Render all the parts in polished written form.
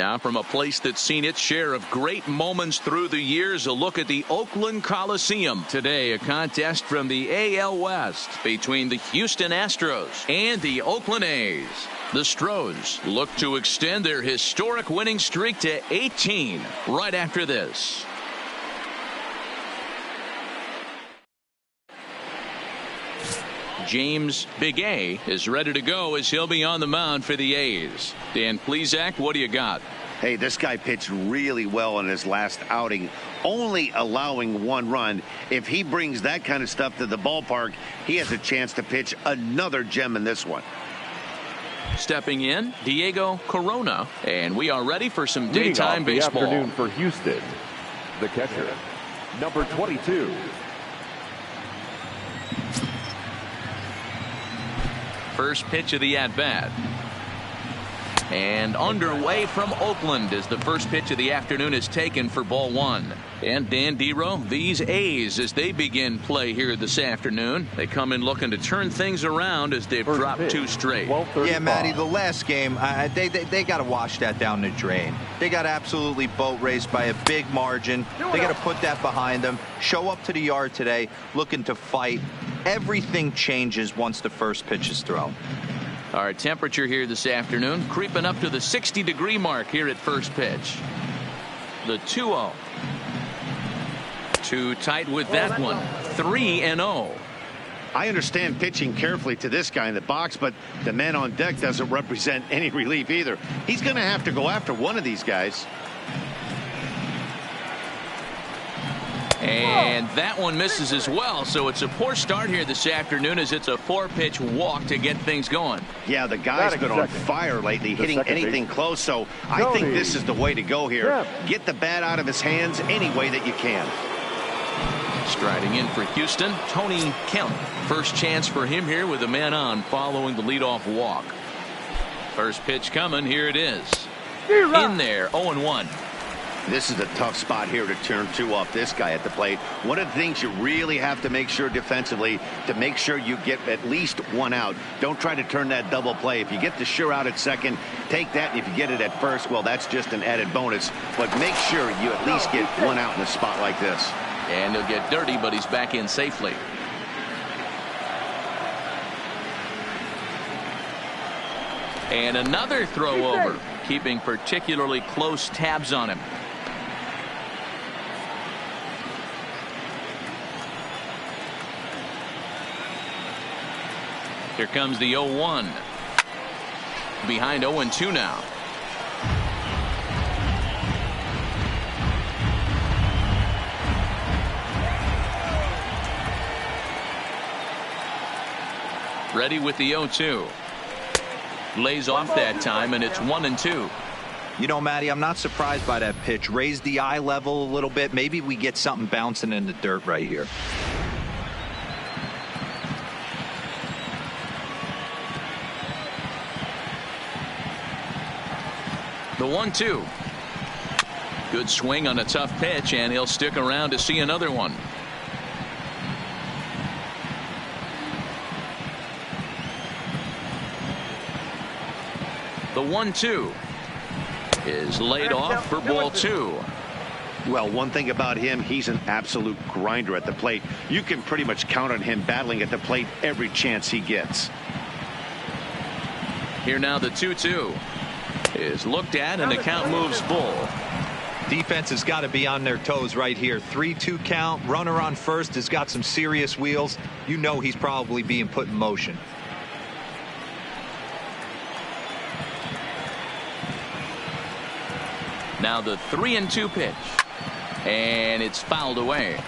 Now from a place that's seen its share of great moments through the years, a look at the Oakland Coliseum. Today, a contest from the AL West between the Houston Astros and the Oakland A's. The Astros look to extend their historic winning streak to 18 right after this. James Big A is ready to go as he'll be on the mound for the A's. Dan Plesac, what do you got? Hey, this guy pitched really well in his last outing, only allowing 1 run. If he brings that kind of stuff to the ballpark, he has a chance to pitch another gem in this one. Stepping in, Diego Corona, and we are ready for some daytime baseball. The afternoon for Houston, the catcher, number 22. First pitch of the at-bat. And underway from Oakland as the first pitch of the afternoon is taken for ball 1. And Dan Dero, these A's, as they begin play here this afternoon, they come in looking to turn things around as they've dropped 2 straight. Yeah, Matty, the last game, they got to wash that down the drain. They got absolutely boat raced by a big margin. They got to put that behind them. Show up to the yard today looking to fight. Everything changes once the first pitch is thrown. Our temperature here this afternoon creeping up to the 60-degree mark here at first pitch. The 2-0. Too tight with that one. 3-0. I understand pitching carefully to this guy in the box, but the man on deck doesn't represent any relief either. He's going to have to go after one of these guys. And that one misses as well, so it's a poor start here this afternoon as it's a 4-pitch walk to get things going. Yeah, the guy's been on fire lately, hitting anything close, so I think this is the way to go here. Get the bat out of his hands any way that you can. Striding in for Houston, Tony Kemp. First chance for him here with a man on following the leadoff walk. First pitch coming, here it is. In there, 0-1. This is a tough spot here to turn 2 off this guy at the plate. One of the things you really have to make sure defensively to make sure you get at least 1 out. Don't try to turn that double play. If you get the sure out at second, take that. And if you get it at first, well, that's just an added bonus. But make sure you at least get 1 out in a spot like this. And he'll get dirty, but he's back in safely. And another throw over, keeping particularly close tabs on him. Here comes the 0-1. Behind 0-2 now. Ready with the 0-2. Lays off that time, and it's 1-2. You know, Matty, I'm not surprised by that pitch. Raise the eye level a little bit. Maybe we get something bouncing in the dirt right here. The 1-2. Good swing on a tough pitch, and he'll stick around to see another one. The 1-2 is laid off for ball 2. Well, one thing about him, he's an absolute grinder at the plate. You can pretty much count on him battling at the plate every chance he gets. Here now the 2-2 is looked at, and the count moves full. Defense has got to be on their toes right here. 3-2 count. Runner on first has got some serious wheels. You know he's probably being put in motion. Now the 3-2 pitch, and it's fouled away.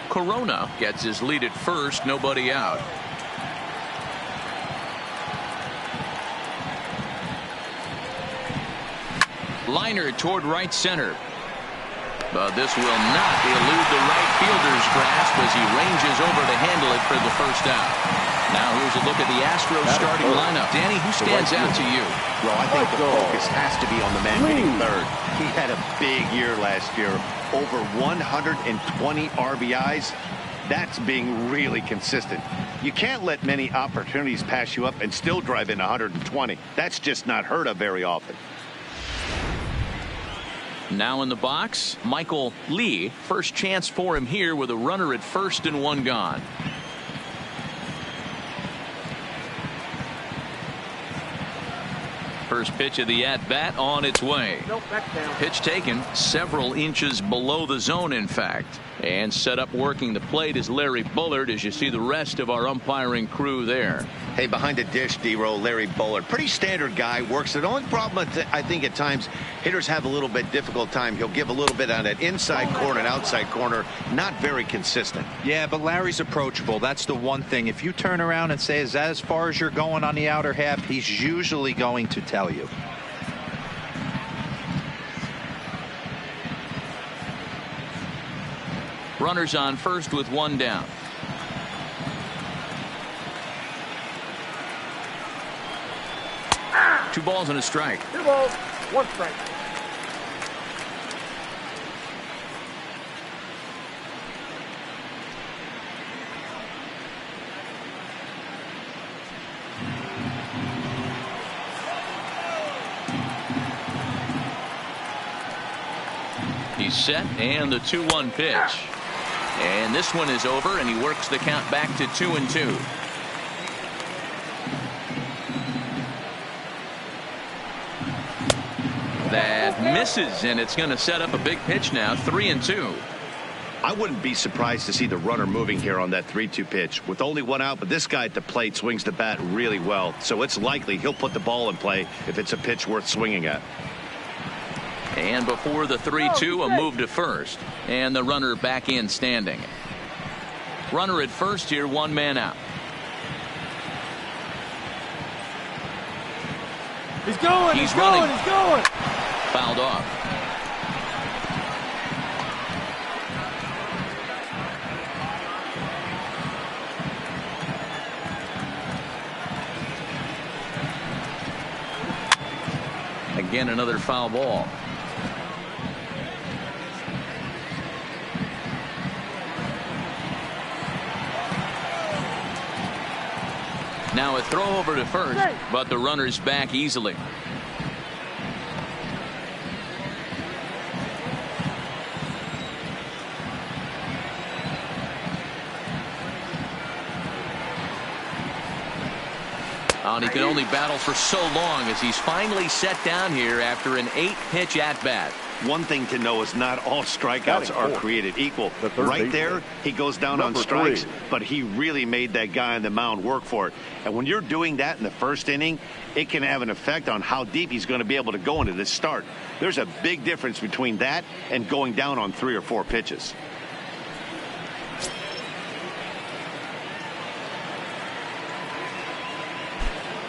Corona gets his lead at first, nobody out. Liner toward right center. But this will not elude the right fielder's grasp as he ranges over to handle it for the first out. Now here's a look at the Astros starting lineup. Danny, who stands out to you? Well, I think the focus has to be on the man hitting third. He had a big year last year. Over 120 RBIs. That's being really consistent. You can't let many opportunities pass you up and still drive in 120. That's just not heard of very often. Now in the box, Michael Lee. First chance for him here with a runner at first and one gone. First pitch of the at-bat on its way. Pitch taken several inches below the zone, in fact. And set up working the plate is Larry Bullard, as you see the rest of our umpiring crew there. Hey, behind the dish, D-Roll, Larry Bullard. Pretty standard guy, works. The only problem, I think, at times, hitters have a little bit difficult time. He'll give a little bit on that inside corner and outside corner. Not very consistent. Yeah, but Larry's approachable. That's the one thing. If you turn around and say, is that as far as you're going on the outer half, he's usually going to tell you. Runners on first with one down. Two balls and a strike. 2 balls, 1 strike. He's set, and the 2-1 pitch. And this one is over, and he works the count back to 2-2. That misses, and it's going to set up a big pitch now. 3-2. I wouldn't be surprised to see the runner moving here on that 3-2 pitch. With only one out, but this guy at the plate swings the bat really well, so it's likely he'll put the ball in play if it's a pitch worth swinging at. And before the 3-2, a move to first, and the runner back in standing. Runner at first here, one man out. He's going. He's running. He's going. Fouled off. Again, another foul ball. Now a throw over to first, but the runner's back easily. And he can only battle for so long as he's finally set down here after an 8-pitch at-bat. One thing to know is not all strikeouts are created equal. Right there, he goes down on strikes, but he really made that guy on the mound work for it. And when you're doing that in the first inning, it can have an effect on how deep he's going to be able to go into this start. There's a big difference between that and going down on 3 or 4 pitches.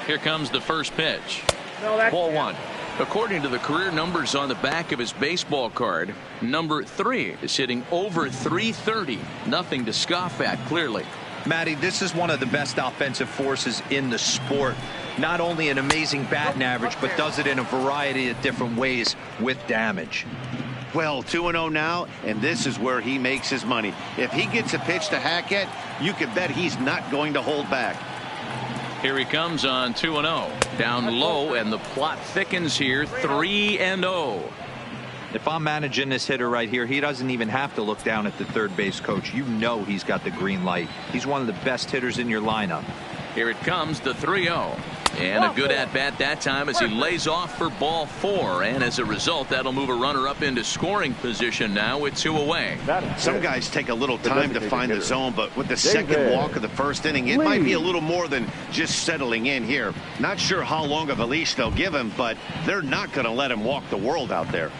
Here comes the first pitch. Ball 1. According to the career numbers on the back of his baseball card, number 3 is hitting over 330. Nothing to scoff at, clearly. Matty, this is one of the best offensive forces in the sport. Not only an amazing batting average, but does it in a variety of different ways with damage. Well, 2-0 now, and this is where he makes his money. If he gets a pitch to hack at, you can bet he's not going to hold back. Here he comes on 2-0. Down low, and the plot thickens here. 3-0. If I'm managing this hitter right here, he doesn't even have to look down at the third base coach. You know he's got the green light. He's one of the best hitters in your lineup. Here it comes, the 3-0. And a good at-bat that time as he lays off for ball 4. And as a result, that'll move a runner up into scoring position now with 2 away. Some guys take a little time to find the zone, but with the second walk of the first inning, it might be a little more than just settling in here. Not sure how long of a leash they'll give him, but they're not going to let him walk the world out there.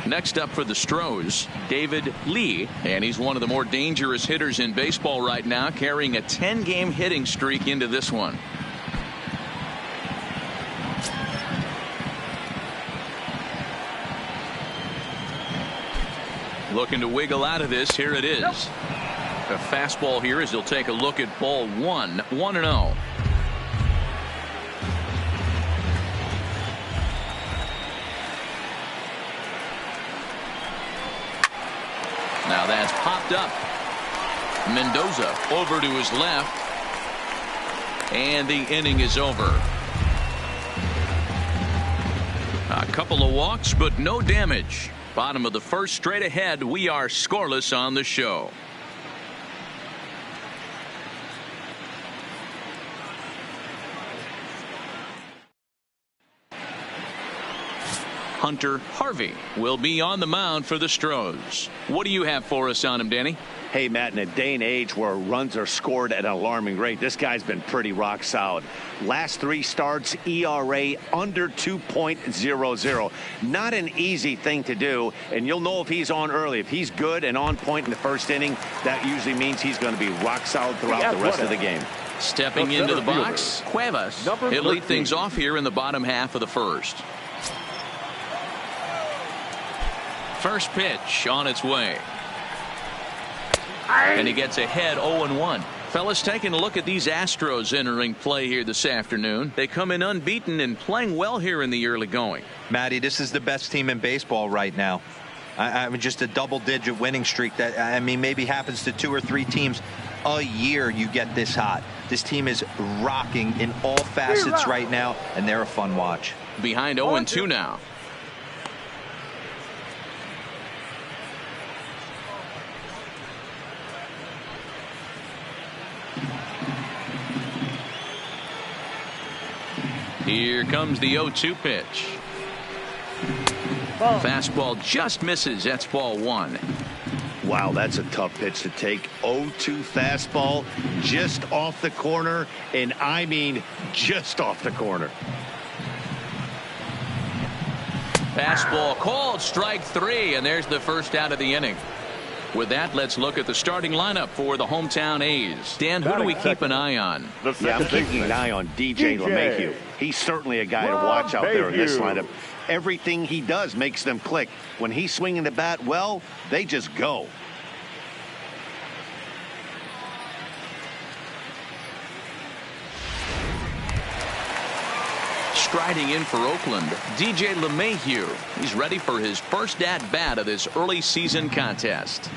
Next up for the Astros, David Lee, and he's one of the more dangerous hitters in baseball right now, carrying a 10-game hitting streak into this one. Looking to wiggle out of this. Here it is. A fastball here as he'll take a look at ball 1. 1-0. Now that's popped up. Mendoza over to his left. And the inning is over. A couple of walks, but no damage. Bottom of the first, straight ahead. We are scoreless on the show. Hunter Harvey will be on the mound for the Astros. What do you have for us on him, Danny? Hey, Matt, in a day and age where runs are scored at an alarming rate, this guy's been pretty rock solid. Last 3 starts, ERA under 2.00. Not an easy thing to do, and you'll know if he's on early. If he's good and on point in the first inning, that usually means he's going to be rock solid throughout the rest of the game. Stepping into the box, Cuevas. He'll lead things off here in the bottom half of the first. First pitch on its way. And he gets ahead 0-1. Fellas, taking a look at these Astros entering play here this afternoon. They come in unbeaten and playing well here in the early going. Matty, this is the best team in baseball right now. I mean, just a double-digit winning streak that, I mean, maybe happens to 2 or 3 teams a year. You get this hot. This team is rocking in all facets right now, and they're a fun watch. Behind 0-2 now. Here comes the 0-2 pitch. Fastball just misses. That's ball 1. Wow, that's a tough pitch to take. 0-2 fastball just off the corner, and I mean just off the corner. Fastball called, strike 3, and there's the first out of the inning. With that, let's look at the starting lineup for the hometown A's. Dan, who do we keep an eye on? Yeah, I'm keeping an eye on DJ LeMahieu. He's certainly a guy to watch out there in this lineup. Everything he does makes them click. When he's swinging the bat, well, they just go. Striding in for Oakland, DJ LeMahieu. He's ready for his first at-bat of this early season contest.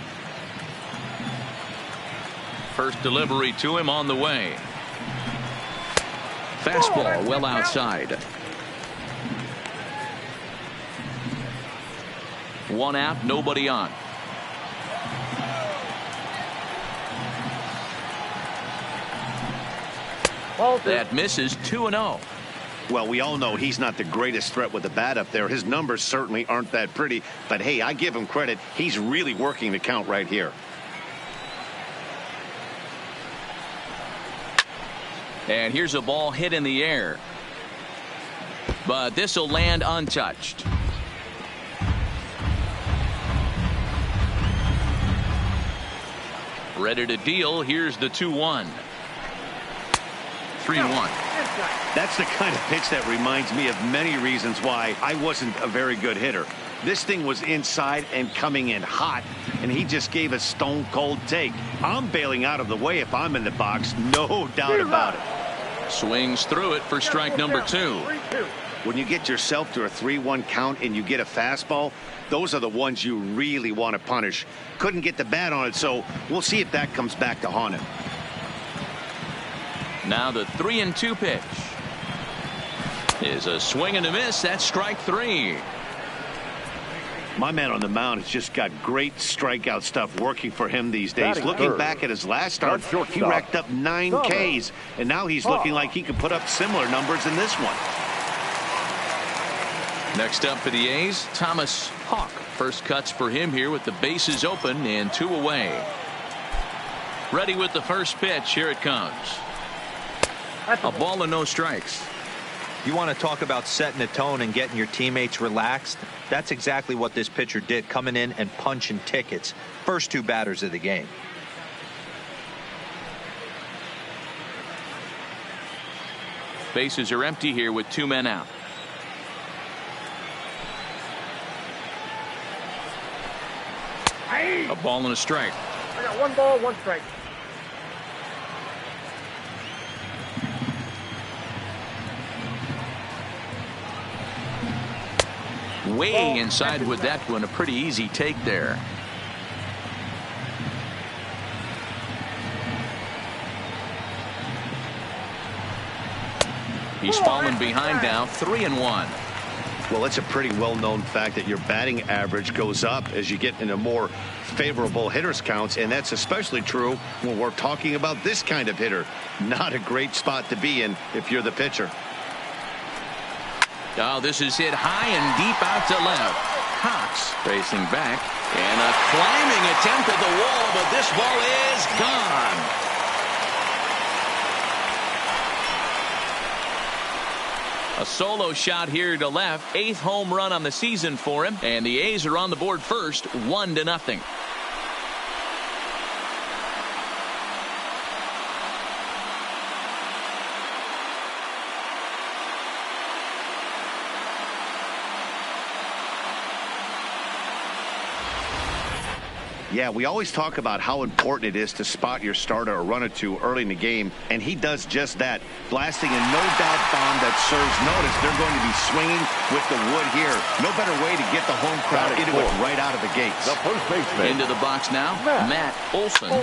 First delivery to him on the way. Fastball well outside. 1 out, nobody on. That misses. 2-0. Well, we all know he's not the greatest threat with the bat up there. His numbers certainly aren't that pretty. But, hey, I give him credit. He's really working the count right here. And here's a ball hit in the air. But this will land untouched. Ready to deal. Here's the 2-1. 3-1. That's the kind of pitch that reminds me of many reasons why I wasn't a very good hitter. This thing was inside and coming in hot, and he just gave a stone cold take. I'm bailing out of the way if I'm in the box, no doubt about it. Swings through it for strike number 2. When you get yourself to a 3-1 count and you get a fastball, those are the ones you really want to punish. Couldn't get the bat on it, so we'll see if that comes back to haunt him. Now the 3-2 pitch is a swing and a miss. That's strike 3. My man on the mound has just got great strikeout stuff working for him these days. Looking back at his last start, he racked up 9 Ks, and now he's looking like he could put up similar numbers in this one. Next up for the A's, Thomas Hawk. First cuts for him here with the bases open and 2 away. Ready with the first pitch. Here it comes. A ball and no strikes. You want to talk about setting a tone and getting your teammates relaxed? That's exactly what this pitcher did, coming in and punching tickets. First 2 batters of the game. Bases are empty here with 2 men out. A ball and a strike. I got 1 ball, 1 strike. Way inside with that one. A pretty easy take there. He's fallen behind now, 3-1. Well, it's a pretty well-known fact that your batting average goes up as you get into more favorable hitters counts, and that's especially true when we're talking about this kind of hitter. Not a great spot to be in if you're the pitcher. Oh, this is hit high and deep out to left. Cox racing back, and a climbing attempt at the wall, but this ball is gone. A solo shot here to left. 8th home run on the season for him. And the A's are on the board first, 1-0. Yeah, we always talk about how important it is to spot your starter or run it to early in the game, and he does just that, blasting a no-doubt bomb that serves notice. They're going to be swinging with the wood here. No better way to get the home crowd into it right out of the gates. The first baseman. Into the box now, Matt Olson.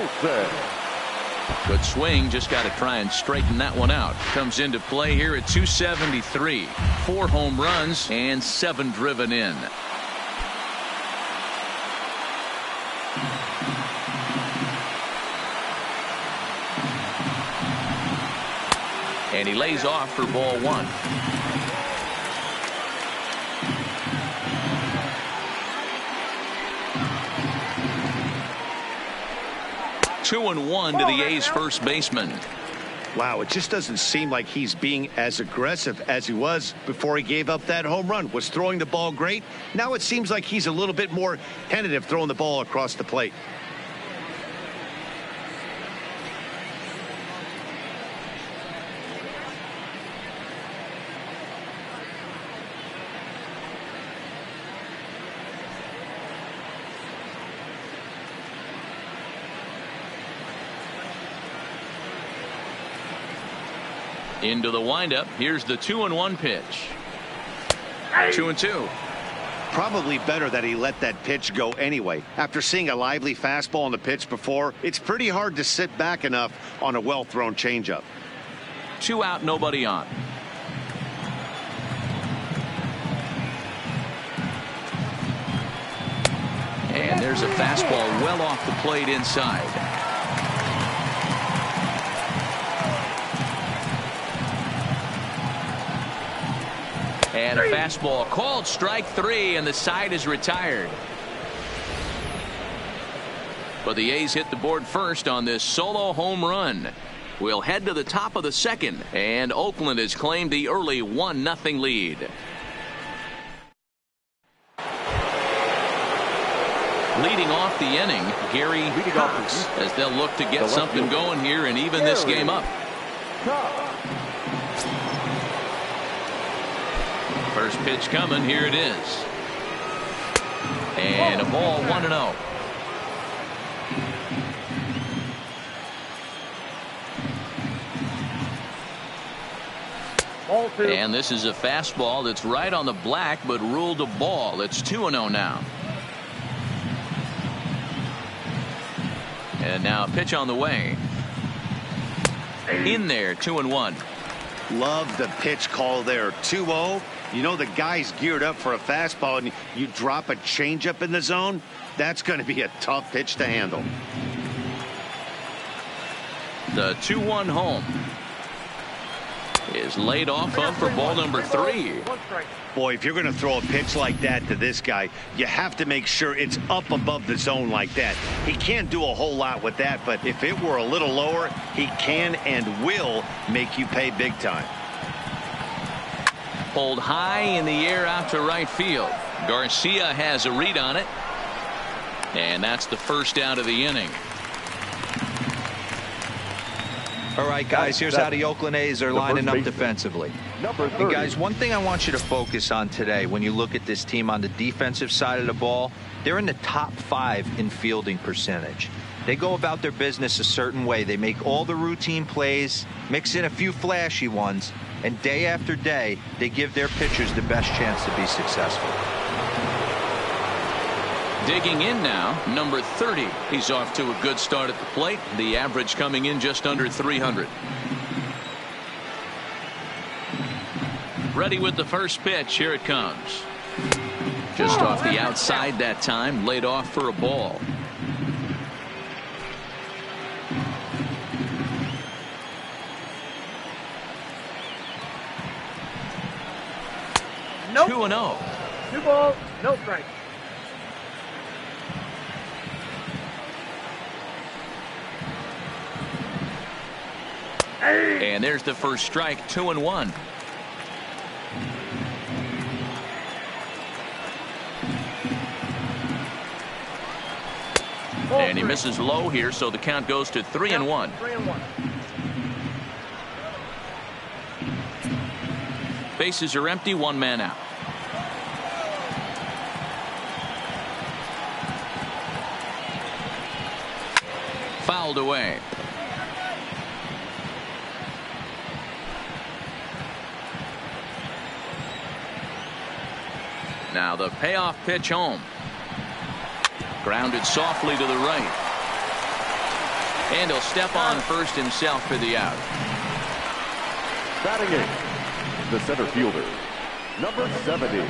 Good swing, just got to try and straighten that one out. Comes into play here at 273. 4 home runs and 7 driven in. And he lays off for ball 1. Two and one to the A's first baseman. Wow, it just doesn't seem like he's being as aggressive as he was before he gave up that home run. Was throwing the ball great. Now it seems like he's a little bit more tentative throwing the ball across the plate. Into the windup. Here's the 2-1 pitch. 2-2. Probably better that he let that pitch go anyway. After seeing a lively fastball on the pitch before, it's pretty hard to sit back enough on a well-thrown changeup. 2 out, nobody on. And there's a fastball well off the plate inside. And a fastball called strike 3, and the side is retired. But the A's hit the board first on this solo home run. We'll head to the top of the second, and Oakland has claimed the early 1-0 lead. Leading off the inning, Gary Cox, as they'll look to get something going here and even this game up. First pitch coming, here it is. And a ball, 1-0. And this is a fastball that's right on the black, but ruled a ball. It's 2-0 now. And now a pitch on the way. In there, 2-1. Love the pitch call there. 2-0. You know the guy's geared up for a fastball, and you drop a changeup in the zone. That's going to be a tough pitch to handle. The 2-1 home is laid off of for ball number 3. Boy, if you're going to throw a pitch like that to this guy, you have to make sure it's up above the zone like that. He can't do a whole lot with that, but if it were a little lower, he can and will make you pay big time. Pulled high in the air out to right field. Garcia has a read on it. And that's the first out of the inning. All right, guys, here's how the Oakland A's are lining up defensively. Hey, guys, one thing I want you to focus on today when you look at this team on the defensive side of the ball, they're in the top 5 in fielding percentage. They go about their business a certain way. They make all the routine plays, mix in a few flashy ones, and day after day, they give their pitchers the best chance to be successful. Digging in now, number 30. He's off to a good start at the plate. The average coming in just under 300. Ready with the first pitch. Here it comes. Just off the outside that time. Laid off for a ball. Nope. 2-0. 2 balls, no strikes. And there's the first strike. 2-1. And he misses low here, so the count goes to 3-1. 3-1. Bases are empty, one man out. Fouled away. Now the payoff pitch home. Grounded softly to the right. And he'll step on first himself for the out. Batting in, the center fielder, number 70.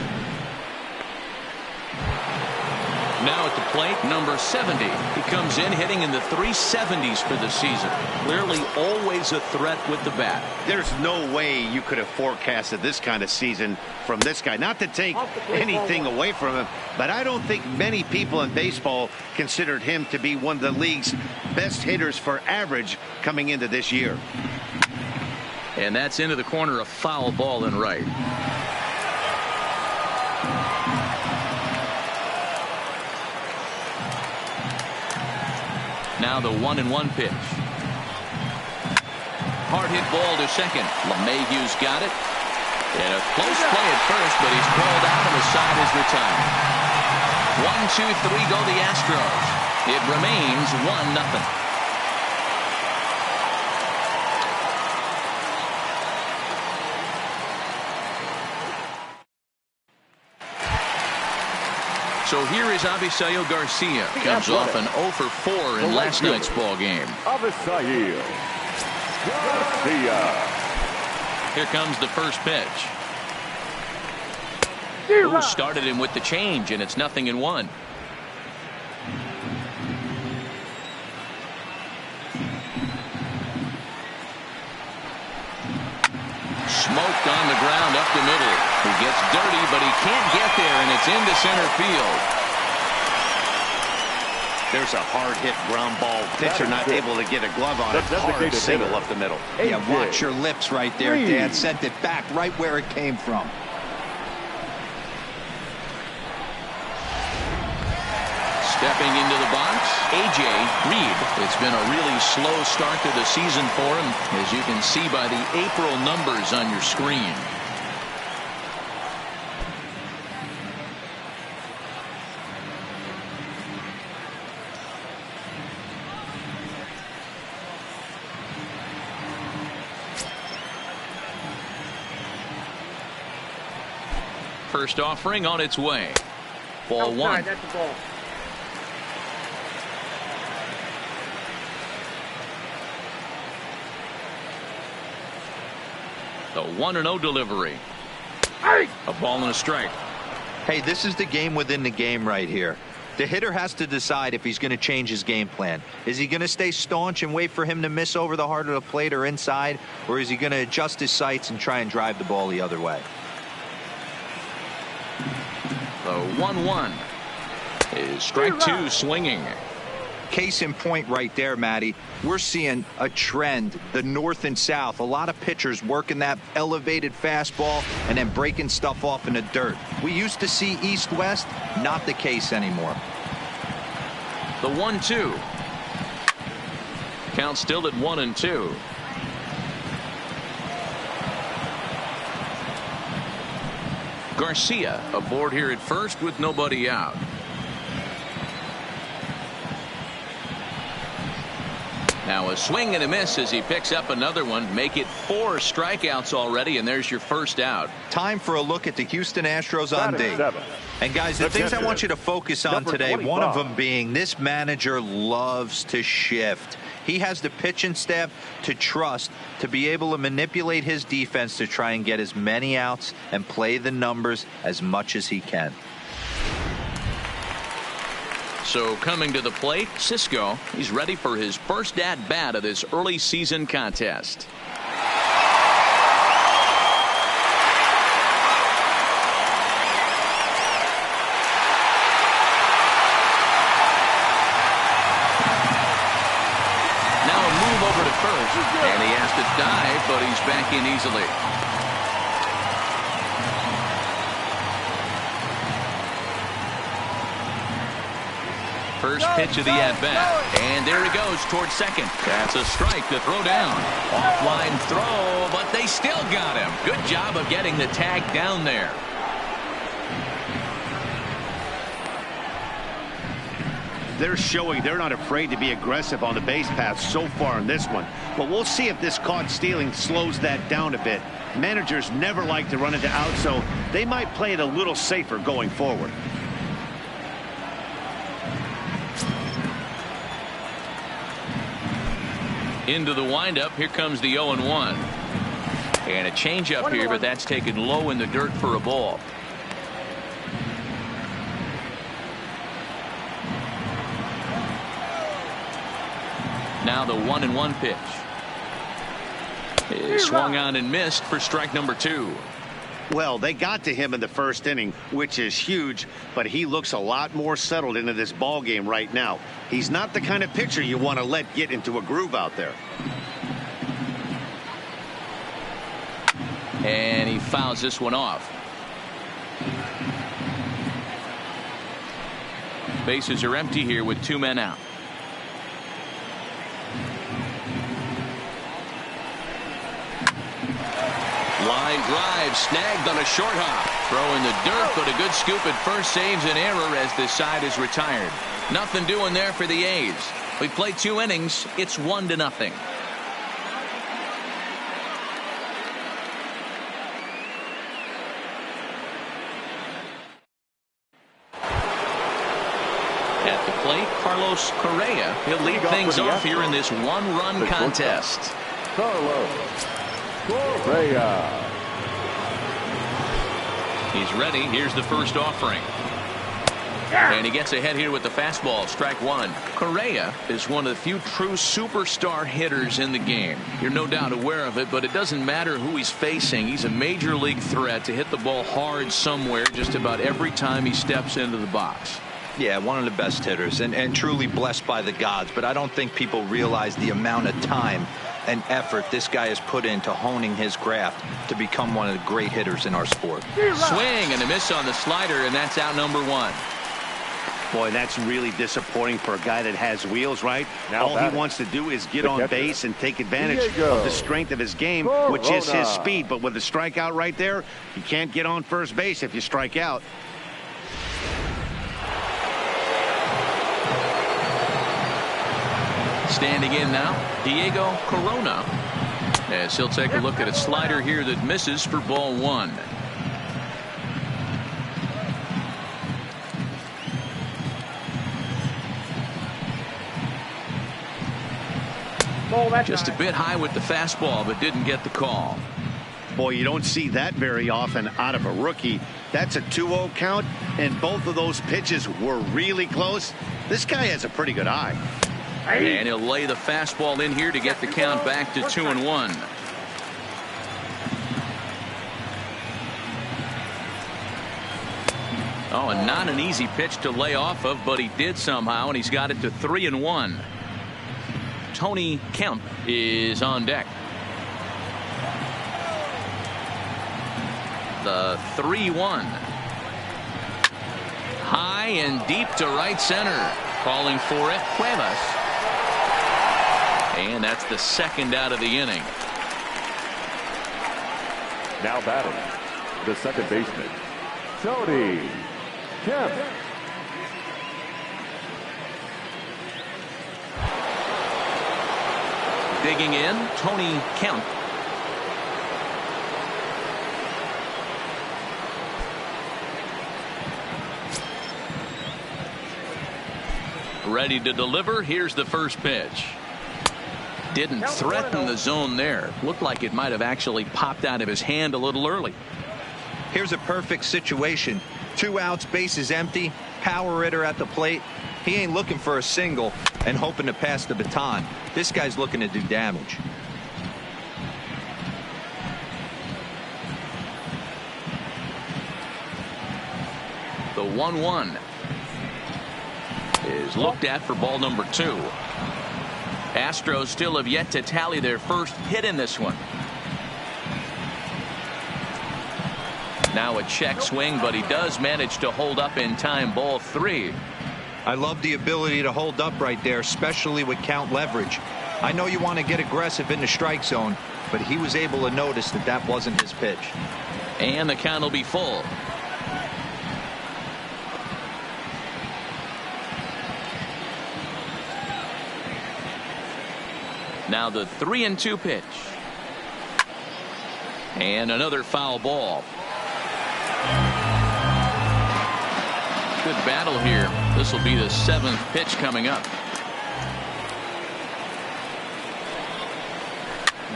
Now at the plate, number 70. He comes in hitting in the 370s for the season. Clearly always a threat with the bat. There's no way you could have forecasted this kind of season from this guy. Not to take anything away from him, but I don't think many people in baseball considered him to be one of the league's best hitters for average coming into this year. And that's into the corner, a foul ball in right. Now the 1-1 pitch. Hard hit ball to second. LeMahieu's got it. And a close play at first, but he's called out and the side is retired. 1-2-3 go the Astros. It remains 1-0. So here is Avisail Garcia. Comes off an 0 for 4 in last night's ball game. Avisail Garcia. Here comes the first pitch. Ooh, started him with the change, and it's 0-1. Smoked on the ground up the middle. He gets dirty, but he can't get there, and it's into center field. There's a hard hit ground ball. Pitcher not able to get a glove on it. Hard single up the middle. Yeah, watch your lips right there, Dad. Sent it back right where it came from. Stepping into the box, A.J. Reed. It's been a really slow start to the season for him, as you can see by the April numbers on your screen. First offering on its way. Ball one. That's the ball. The 1-0 delivery. A ball and a strike. Hey, this is the game within the game right here. The hitter has to decide if he's going to change his game plan. Is he going to stay staunch and wait for him to miss over the heart of the plate or inside, or is he going to adjust his sights and try and drive the ball the other way? The 1-1 is strike two swinging. Case in point right there, Matty. We're seeing a trend, the north and south. A lot of pitchers working that elevated fastball and then breaking stuff off in the dirt. We used to see east-west, not the case anymore. The 1-2. Count still at 1-2. Garcia aboard here at first with nobody out. Now a swing and a miss as he picks up another one. Make it 4 strikeouts already, and there's your first out. Time for a look at the Houston Astros on D. And guys, the things I want you to focus on today, one of them being this manager loves to shift. He has the pitching staff to trust to be able to manipulate his defense to try and get as many outs and play the numbers as much as he can. So coming to the plate, Cisco. He's ready for his first at-bat of this early season contest. And he has to dive, but he's back in easily. First pitch of the at-bat. And there he goes towards second. That's a strike to throw down. Offline throw, but they still got him. Good job of getting the tag down there. They're showing they're not afraid to be aggressive on the base path so far in this one. But we'll see if this caught stealing slows that down a bit. Managers never like to run into outs, so they might play it a little safer going forward. Into the windup. Here comes the 0-1. And a changeup here, but that's taken low in the dirt for a ball. Now the 1-1 pitch. He swung on and missed for strike number 2. Well, they got to him in the first inning, which is huge, but he looks a lot more settled into this ball game right now. He's not the kind of pitcher you want to let get into a groove out there. And he fouls this one off. Bases are empty here with 2 men out. Line drive snagged on a short hop. Throw in the dirt, but a good scoop at first saves an error as this side is retired. Nothing doing there for the A's. We played 2 innings. It's 1-0. At the plate, Carlos Correa. He'll lead things off here in this 1-run contest. Carlos Correa. He's ready. Here's the first offering. And he gets ahead here with the fastball. Strike 1. Correa is one of the few true superstar hitters in the game. You're no doubt aware of it, but it doesn't matter who he's facing. He's a major league threat to hit the ball hard somewhere just about every time he steps into the box. Yeah, one of the best hitters and truly blessed by the gods, but I don't think people realize the amount of time and effort this guy has put into honing his craft to become one of the great hitters in our sport. Swing and a miss on the slider, and that's out number 1. Boy, that's really disappointing for a guy that has wheels, right? All he wants to do is get on base and take advantage of the strength of his game, which is his speed. But with a strikeout right there, you can't get on first base if you strike out. Standing in now, Diego Corona, as he'll take a look at a slider here that misses for ball 1. Just a bit high with the fastball, but didn't get the call. Boy, you don't see that very often out of a rookie. That's a 2-0 count, and both of those pitches were really close. This guy has a pretty good eye. And he'll lay the fastball in here to get the count back to 2-1. Oh, and not an easy pitch to lay off of, but he did somehow, and he's got it to 3-1. Tony Kemp is on deck. The 3-1. High and deep to right center. Calling for it, Cuevas. And that's the second out of the inning. Now batting, the second baseman, Tony Kemp. Digging in, Tony Kemp. Ready to deliver. Here's the first pitch. Didn't threaten the zone there. Looked like it might have actually popped out of his hand a little early. Here's a perfect situation. 2 outs, bases empty, power hitter at the plate. He ain't looking for a single and hoping to pass the baton. This guy's looking to do damage. The 1-1 is looked at for ball number 2. Astros still have yet to tally their first hit in this one. Now a check swing, but he does manage to hold up in time. Ball 3. I love the ability to hold up right there, especially with count leverage. I know you want to get aggressive in the strike zone, but he was able to notice that that wasn't his pitch. And the count will be full. Now the 3-2 pitch. And another foul ball. Good battle here. This will be the 7th pitch coming up.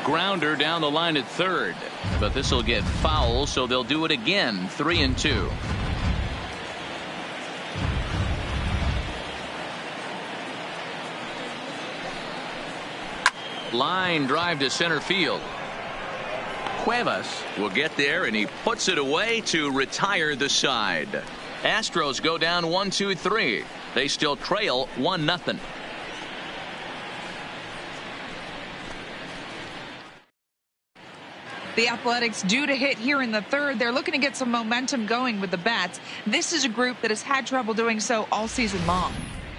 Grounder down the line at third, but this will get foul, so they'll do it again. 3-2. Line drive to center field. Cuevas will get there, and he puts it away to retire the side. Astros go down 1-2-3. They still trail 1-0. The Athletics due to hit here in the third. They're looking to get some momentum going with the bats. This is a group that has had trouble doing so all season long.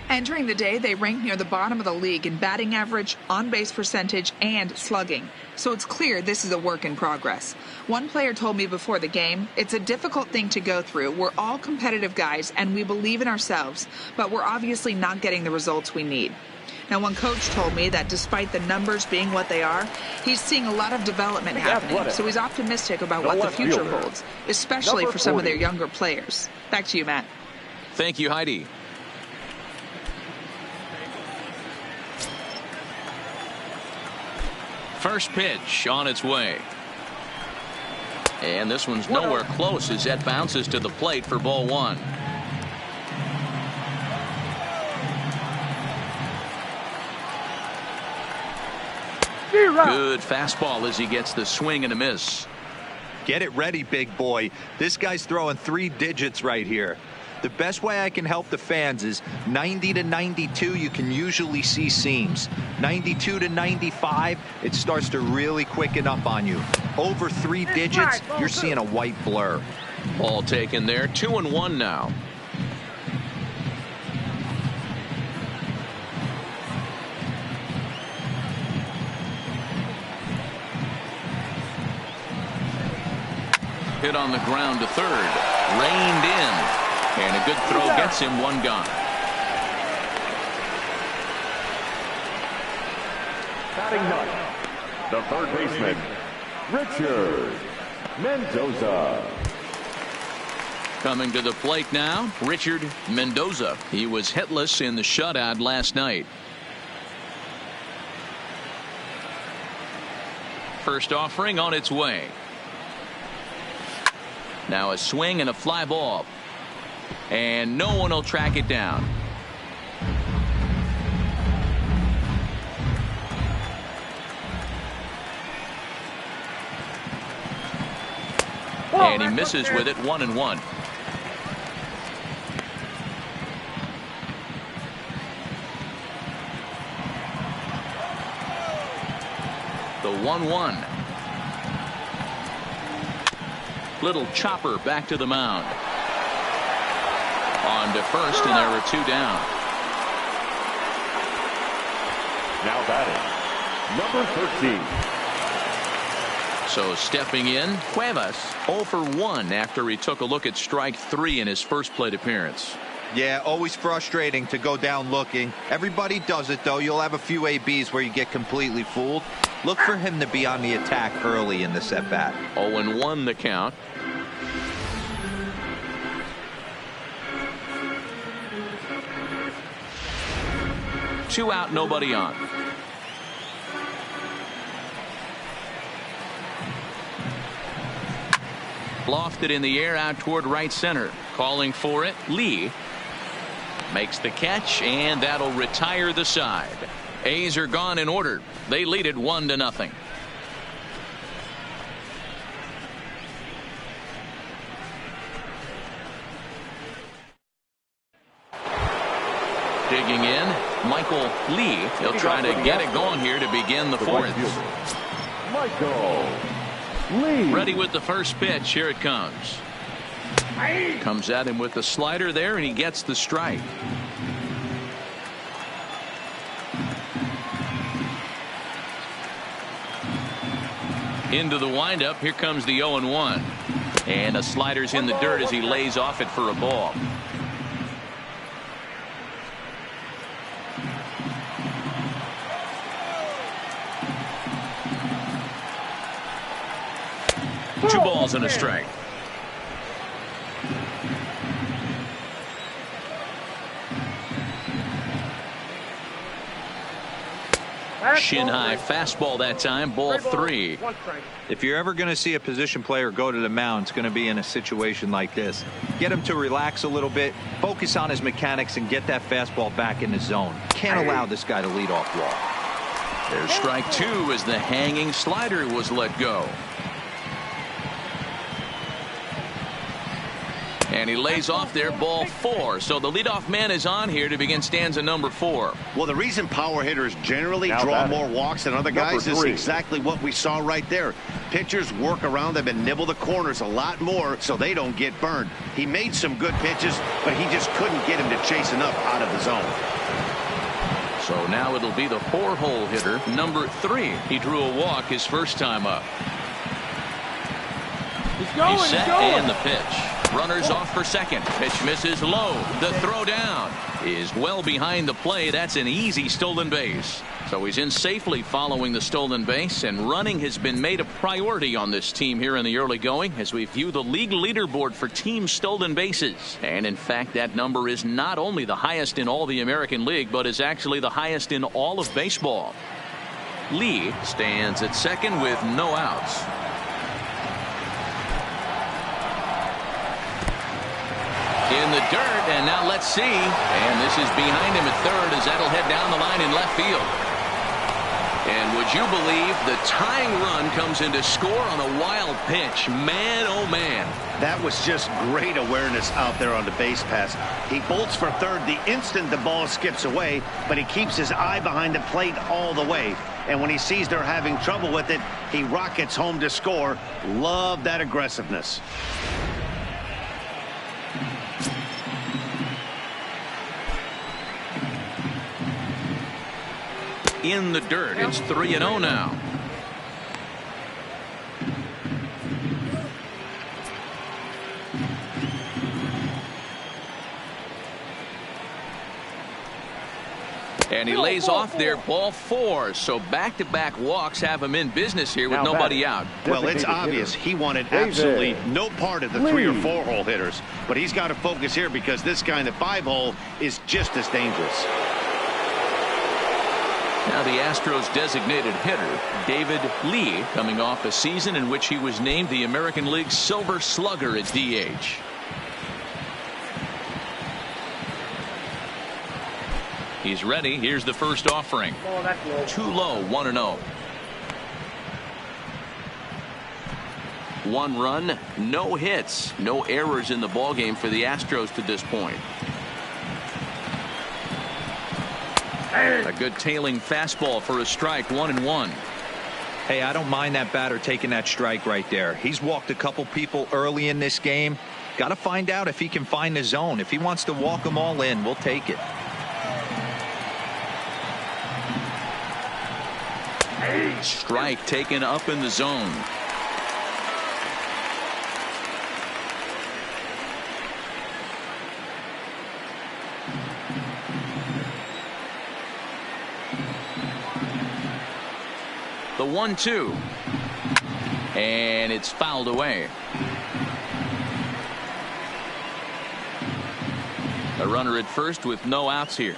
Entering the day, they rank near the bottom of the league in batting average, on-base percentage, and slugging. So it's clear this is a work in progress. One player told me before the game, it's a difficult thing to go through. We're all competitive guys, and we believe in ourselves, but we're obviously not getting the results we need. Now, one coach told me that despite the numbers being what they are, he's seeing a lot of development happening, so he's optimistic about what the future holds, especially for some of their younger players. Back to you, Matt. Thank you, Heidi. First pitch on its way. And this one's nowhere close as that bounces to the plate for ball 1. Good fastball as he gets the swing and a miss. Get it ready, big boy. This guy's throwing 3 digits right here. The best way I can help the fans is 90 to 92, you can usually see seams. 92 to 95, it starts to really quicken up on you. Over 3 digits, you're seeing a white blur. Ball taken there. 2-1 now. Hit on the ground to third. Reined in. And a good throw gets him 1 gone. Batting 9, the third baseman, Richard Mendoza. Coming to the plate now, Richard Mendoza. He was hitless in the shutout last night. First offering on its way. Now a swing and a fly ball. And no one will track it down. And he misses with it. 1-1. The 1-1. Little chopper back to the mound. On to first, and there were 2 down. Now batting, number 13. So stepping in, Cuevas 0 for 1 after he took a look at strike 3 in his first plate appearance. Yeah, always frustrating to go down looking. Everybody does it, though. You'll have a few ABs where you get completely fooled. Look for him to be on the attack early in this at-bat. 0-1 the count. Two out, nobody on. lofted in the air out toward right center. Calling for it, Lee makes the catch, and that'll retire the side. A's are gone in order. They lead it 1-0. Digging in, Michael Lee. He'll try to get it going here to begin the fourth. Michael Lee. Ready with the first pitch. Here it comes. Comes at him with the slider there, and he gets the strike. Into the windup. Here comes the 0-1. And the slider's in the dirt as he lays off it for a ball. Two balls and a strike. Shin high fastball that time. Ball 3. If you're ever going to see a position player go to the mound, it's going to be in a situation like this. Get him to relax a little bit, focus on his mechanics, and get that fastball back in the zone. Can't allow this guy to lead off walk. There's strike 2 as the hanging slider was let go. And he lays off there, ball 4. So the leadoff man is on here to begin stanza number 4. Well, the reason power hitters generally draw more walks than other guys is exactly what we saw right there. Pitchers work around them and nibble the corners a lot more so they don't get burned. He made some good pitches, but he just couldn't get him to chase enough out of the zone. So now it'll be the 4-hole hitter, number 3. He drew a walk his first time up. He's set, and the pitch. Runners off for second. Pitch misses low. The throw down is well behind the play. That's an easy stolen base. So he's in safely following the stolen base, and running has been made a priority on this team here in the early going as we view the league leaderboard for team stolen bases. And in fact, that number is not only the highest in all the American League, but is actually the highest in all of baseball. Lee stands at second with no outs. In the dirt, and now let's see. And this is behind him at third as that'll head down the line in left field. And would you believe the tying run comes in to score on a wild pitch? Man, oh man. That was just great awareness out there on the base pass. He bolts for third the instant the ball skips away, but he keeps his eye behind the plate all the way. And when he sees they're having trouble with it, he rockets home to score. Love that aggressiveness. In the dirt, it's 3-0 now. And he lays off there, ball 4. So back-to-back walks have him in business here with nobody out. Well, it's obvious he wanted absolutely no part of the 3 or 4 hole hitters. But he's got to focus here because this guy in the 5-hole is just as dangerous. Now the Astros designated hitter, David Lee, coming off a season in which he was named the American League Silver Slugger at DH. He's ready. Here's the first offering. Too low, 1-0. 1 run, no hits, no errors in the ballgame for the Astros to this point. A good tailing fastball for a strike, 1-1. Hey, I don't mind that batter taking that strike right there. He's walked a couple people early in this game. Got to find out if he can find the zone. If he wants to walk them all in, we'll take it. Strike taken up in the zone. The 1-2. And it's fouled away. A runner at first with no outs here.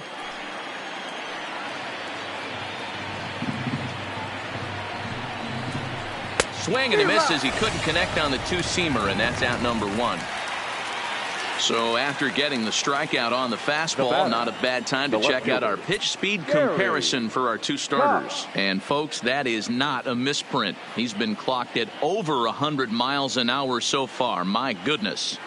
Swing and a miss as he couldn't connect on the two-seamer, and that's out number one. So after getting the strikeout on the fastball, not a bad time to check out our pitch speed comparison for our two starters. And folks, that is not a misprint. He's been clocked at over 100 miles an hour so far. My goodness.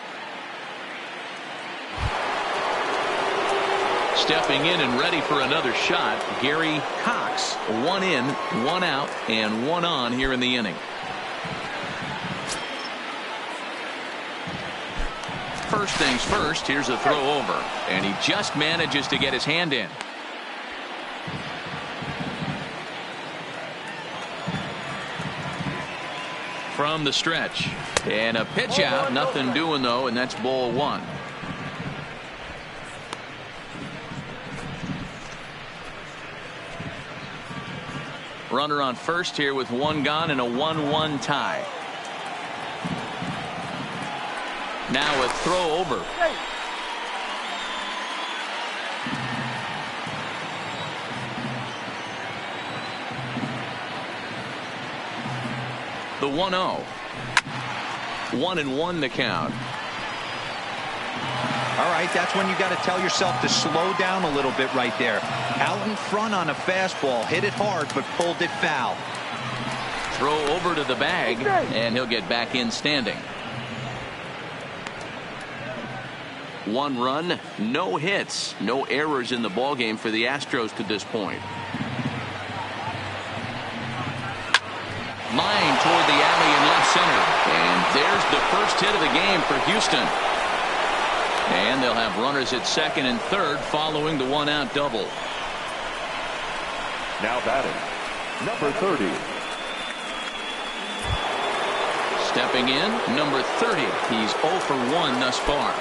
Stepping in and ready for another shot, Gary Cox. One in, one out, and one on here in the inning. First things first, here's a throw over, and he just manages to get his hand in. From the stretch, and a pitch out, nothing doing though, and that's ball one. Runner on first here with one gone and a 1-1 tie. Now a throw over. The 1-0. 1-1 the count. All right, that's when you got to tell yourself to slow down a little bit right there. Out in front on a fastball, hit it hard, but pulled it foul. Throw over to the bag, and he'll get back in standing. One run, no hits, no errors in the ballgame for the Astros to this point. Line toward the alley in left center, and there's the first hit of the game for Houston. And they'll have runners at second and third following the one-out double. Now batting, number 30. Stepping in, number 30. He's 0 for 1 thus far.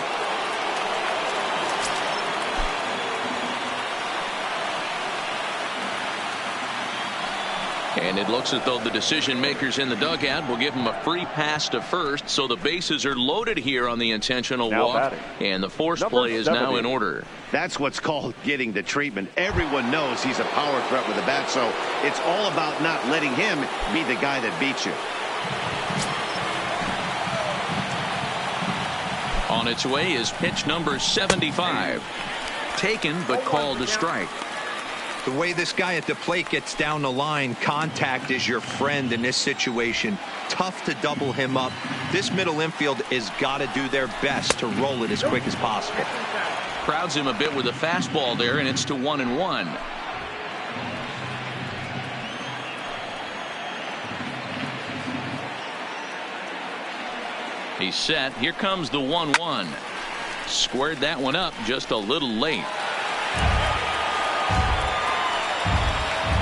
And it looks as though the decision makers in the dugout will give him a free pass to first, so the bases are loaded here on the intentional walk, and the force play is now in order. That's what's called getting the treatment. Everyone knows he's a power threat with a bat, so it's all about not letting him be the guy that beats you. On its way is pitch number 75. Taken but called a strike. The way this guy at the plate gets down the line, contact is your friend in this situation. Tough to double him up. This middle infield has got to do their best to roll it as quick as possible. Crowds him a bit with a fastball there, and it's to 1-1. He's set. Here comes the 1-1. Squared that one up just a little late.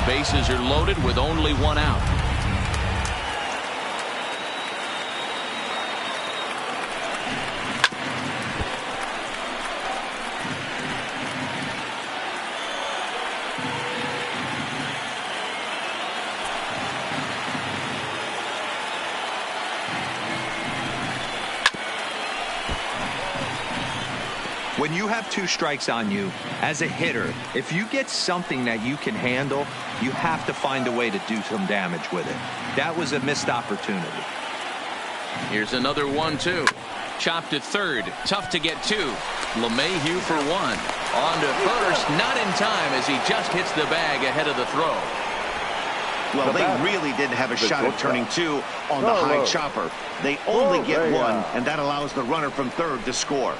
Bases are loaded with only one out. When you have two strikes on you, as a hitter, if you get something that you can handle, you have to find a way to do some damage with it. That was a missed opportunity. Here's another 1-2. Chopped to third. Tough to get to. LeMahieu for one. On to first. Not in time as he just hits the bag ahead of the throw. Well, they really didn't have a shot at turning two on the high chopper. They only get one, and that allows the runner from third to score.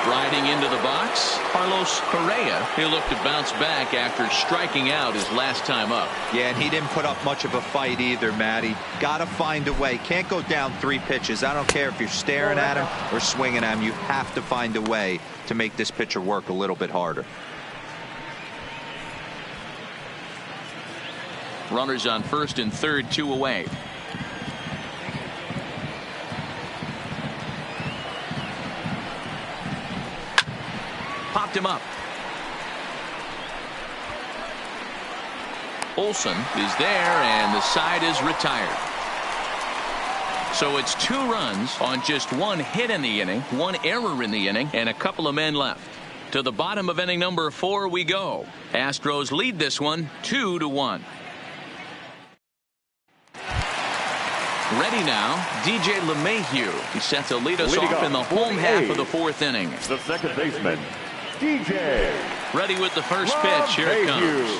Striding into the box, Carlos Correa. He'll look to bounce back after striking out his last time up. Yeah, and he didn't put up much of a fight either, Matty. Got to find a way. Can't go down 3 pitches. I don't care if you're staring at him or swinging at him. You have to find a way to make this pitcher work a little bit harder. Runners on first and third, 2 away. Popped him up. Olsen is there, and the side is retired. So it's 2 runs on just 1 hit in the inning, 1 error in the inning, and a couple of men left. To the bottom of inning number 4 we go. Astros lead this one 2-1. Ready now, DJ LeMahieu. He set to lead us off in the home half of the 4th inning. The second baseman, DJ. Ready with the first pitch. Here it comes.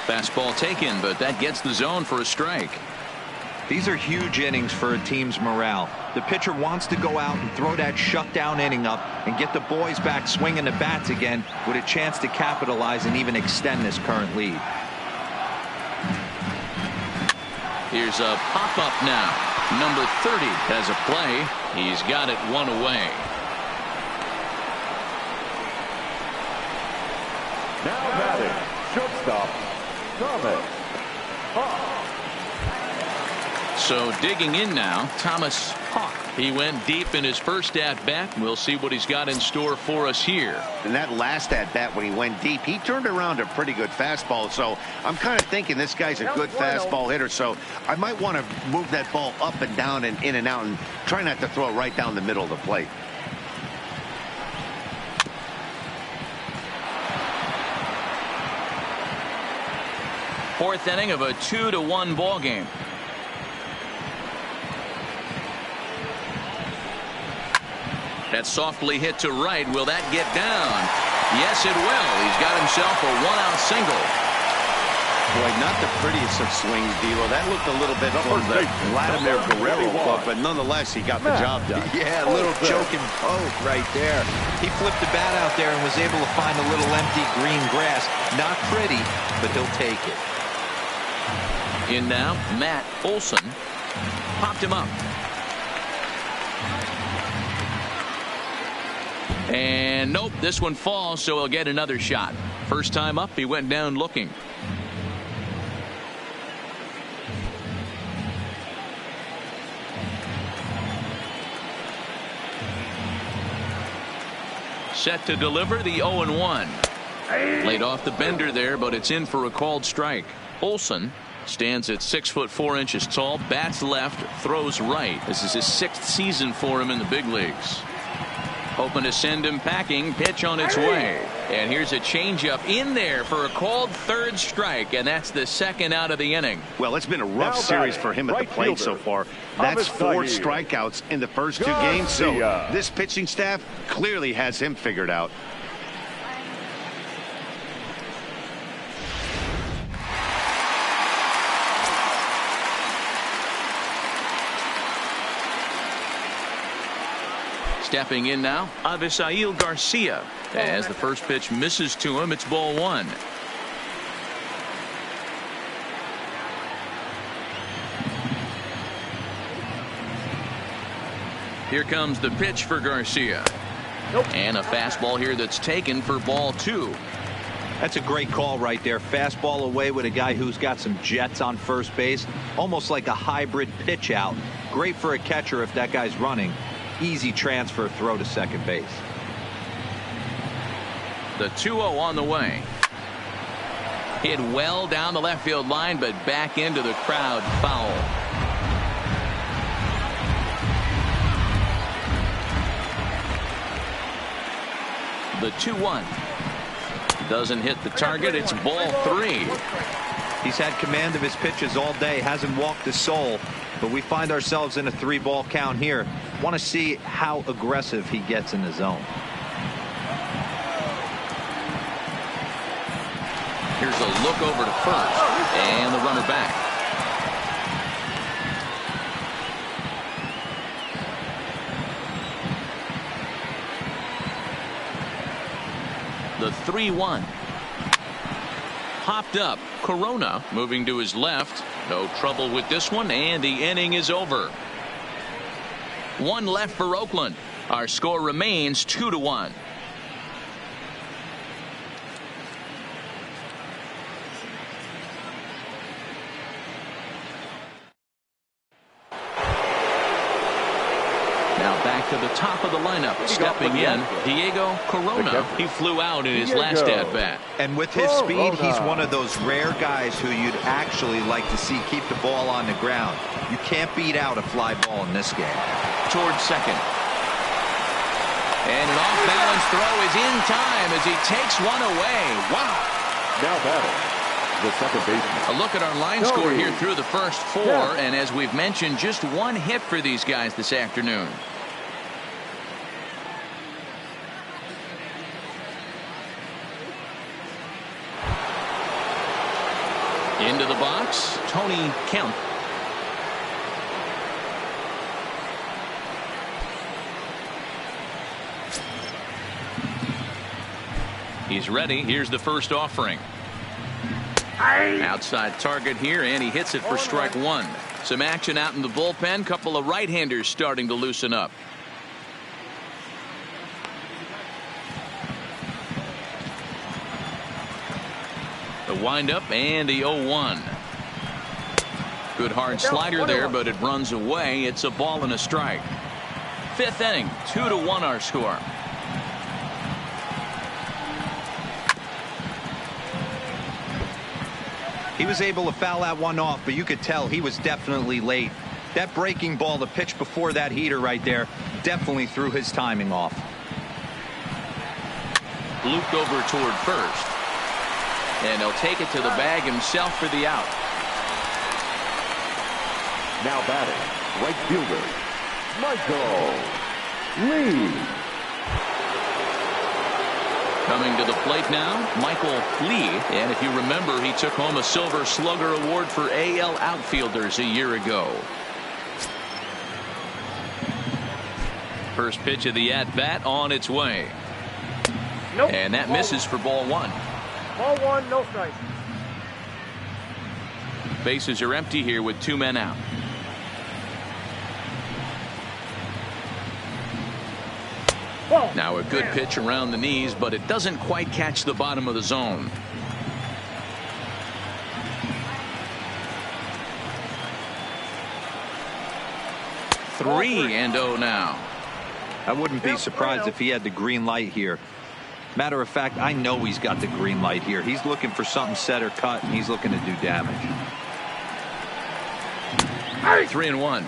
Fastball taken, but that gets the zone for a strike. These are huge innings for a team's morale. The pitcher wants to go out and throw that shutdown inning up and get the boys back swinging the bats again with a chance to capitalize and even extend this current lead. Here's a pop-up now. Number 30 has a play. He's got it one away. Now batting, shortstop, Thomas. So digging in now, Thomas Hawk. He went deep in his first at-bat. We'll see what he's got in store for us here. And that last at-bat when he went deep, he turned around a pretty good fastball. So I'm kind of thinking this guy's a good fastball hitter. So I might want to move that ball up and down and in and out and try not to throw it right down the middle of the plate. Fourth inning of a 2-1 ball game. That's softly hit to right. Will that get down? Yes, it will. He's got himself a one-out single. Boy, not the prettiest of swings, D'Lo. That looked a little bit from the Vladimir Guerrero club, but nonetheless, he got the job done. Yeah, a little choke and poke right there. He flipped the bat out there and was able to find a little empty green grass. Not pretty, but he'll take it. In now, Matt Olson popped him up. And nope, this one falls, so he'll get another shot. First time up, he went down looking. Set to deliver the 0-1. Laid off the bender there, but it's in for a called strike. Olson stands at 6'4" tall, bats left, throws right. This is his 6th season for him in the big leagues. Hoping to send him packing. Pitch on its way. And here's a changeup in there for a called 3rd strike, and that's the 2nd out of the inning. Well, it's been a rough series for him at the plate so far. That's 4 strikeouts in the first 2 games, so this pitching staff clearly has him figured out. Stepping in now, Avisail Garcia. As the first pitch misses to him, it's ball 1. Here comes the pitch for Garcia. And a fastball here that's taken for ball 2. That's a great call right there. Fastball away with a guy who's got some jets on first base. Almost like a hybrid pitch out. Great for a catcher if that guy's running. Easy transfer throw to second base. The 2-0 on the way. Hit well down the left field line, but back into the crowd, foul. The 2-1 doesn't hit the target. It's ball 3. He's had command of his pitches all day, hasn't walked a soul, but we find ourselves in a 3-ball count here. Want to see how aggressive he gets in the zone. Here's a look over to first, and the runner back. The 3-1. Popped up. Corona moving to his left. No trouble with this one, and the inning is over. 1 left for Oakland. Our score remains 2-1. Now back to the top of the lineup. Stepping in, Diego Corona. He flew out in his last at-bat. And with his speed, he's one of those rare guys who you'd actually like to see keep the ball on the ground. You can't beat out a fly ball in this game. Towards second. And an off-balance throw is in time as he takes one away. Wow. Now batting, the second baseman. A look at our line score here through the first four. Yeah. And as we've mentioned, just one hit for these guys this afternoon. Into the box, Tony Kemp. He's ready. Here's the first offering. Outside target here, and he hits it for strike one. Some action out in the bullpen. Couple of right-handers starting to loosen up. The windup and the 0-1. Good hard slider there, but it runs away. It's a ball and a strike. Fifth inning, 2-1 our score. He was able to foul that one off, but you could tell he was definitely late. That breaking ball, the pitch before that heater right there, definitely threw his timing off. Looped over toward first. And he'll take it to the bag himself for the out. Now batting, right fielder, Michael Lee. Coming to the plate now, Michael Lee. And if you remember, he took home a Silver Slugger Award for AL outfielders a year ago. First pitch of the at-bat on its way. Nope. And that misses for ball one. Ball one, no strike. Bases are empty here with two men out. Ball. Now a good pitch around the knees, but it doesn't quite catch the bottom of the zone. Three and 0 now. I wouldn't be surprised if he had the green light here. Matter of fact, I know he's got the green light here. He's looking for something set or cut, and he's looking to do damage. 3-1.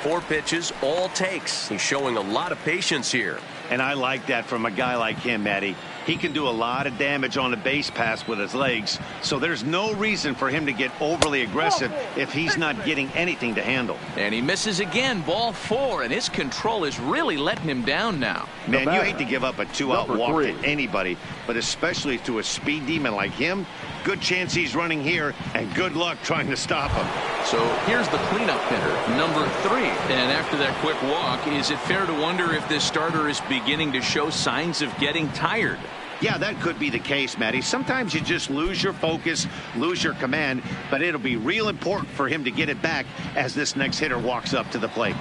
4 pitches, all takes. He's showing a lot of patience here. And I like that from a guy like him, Matty. He can do a lot of damage on a base pass with his legs, so there's no reason for him to get overly aggressive if he's not getting anything to handle. And he misses again, ball 4, and his control is really letting him down now. Man, you hate to give up a 2-out Number walk 3. to anybody, but especially to a speed demon like him. Good chance he's running here, and good luck trying to stop him. So here's the cleanup hitter, number 3. And after that quick walk, is it fair to wonder if this starter is beginning to show signs of getting tired? Yeah, that could be the case, Matty. Sometimes you just lose your focus, lose your command, but it'll be real important for him to get it back as this next hitter walks up to the plate.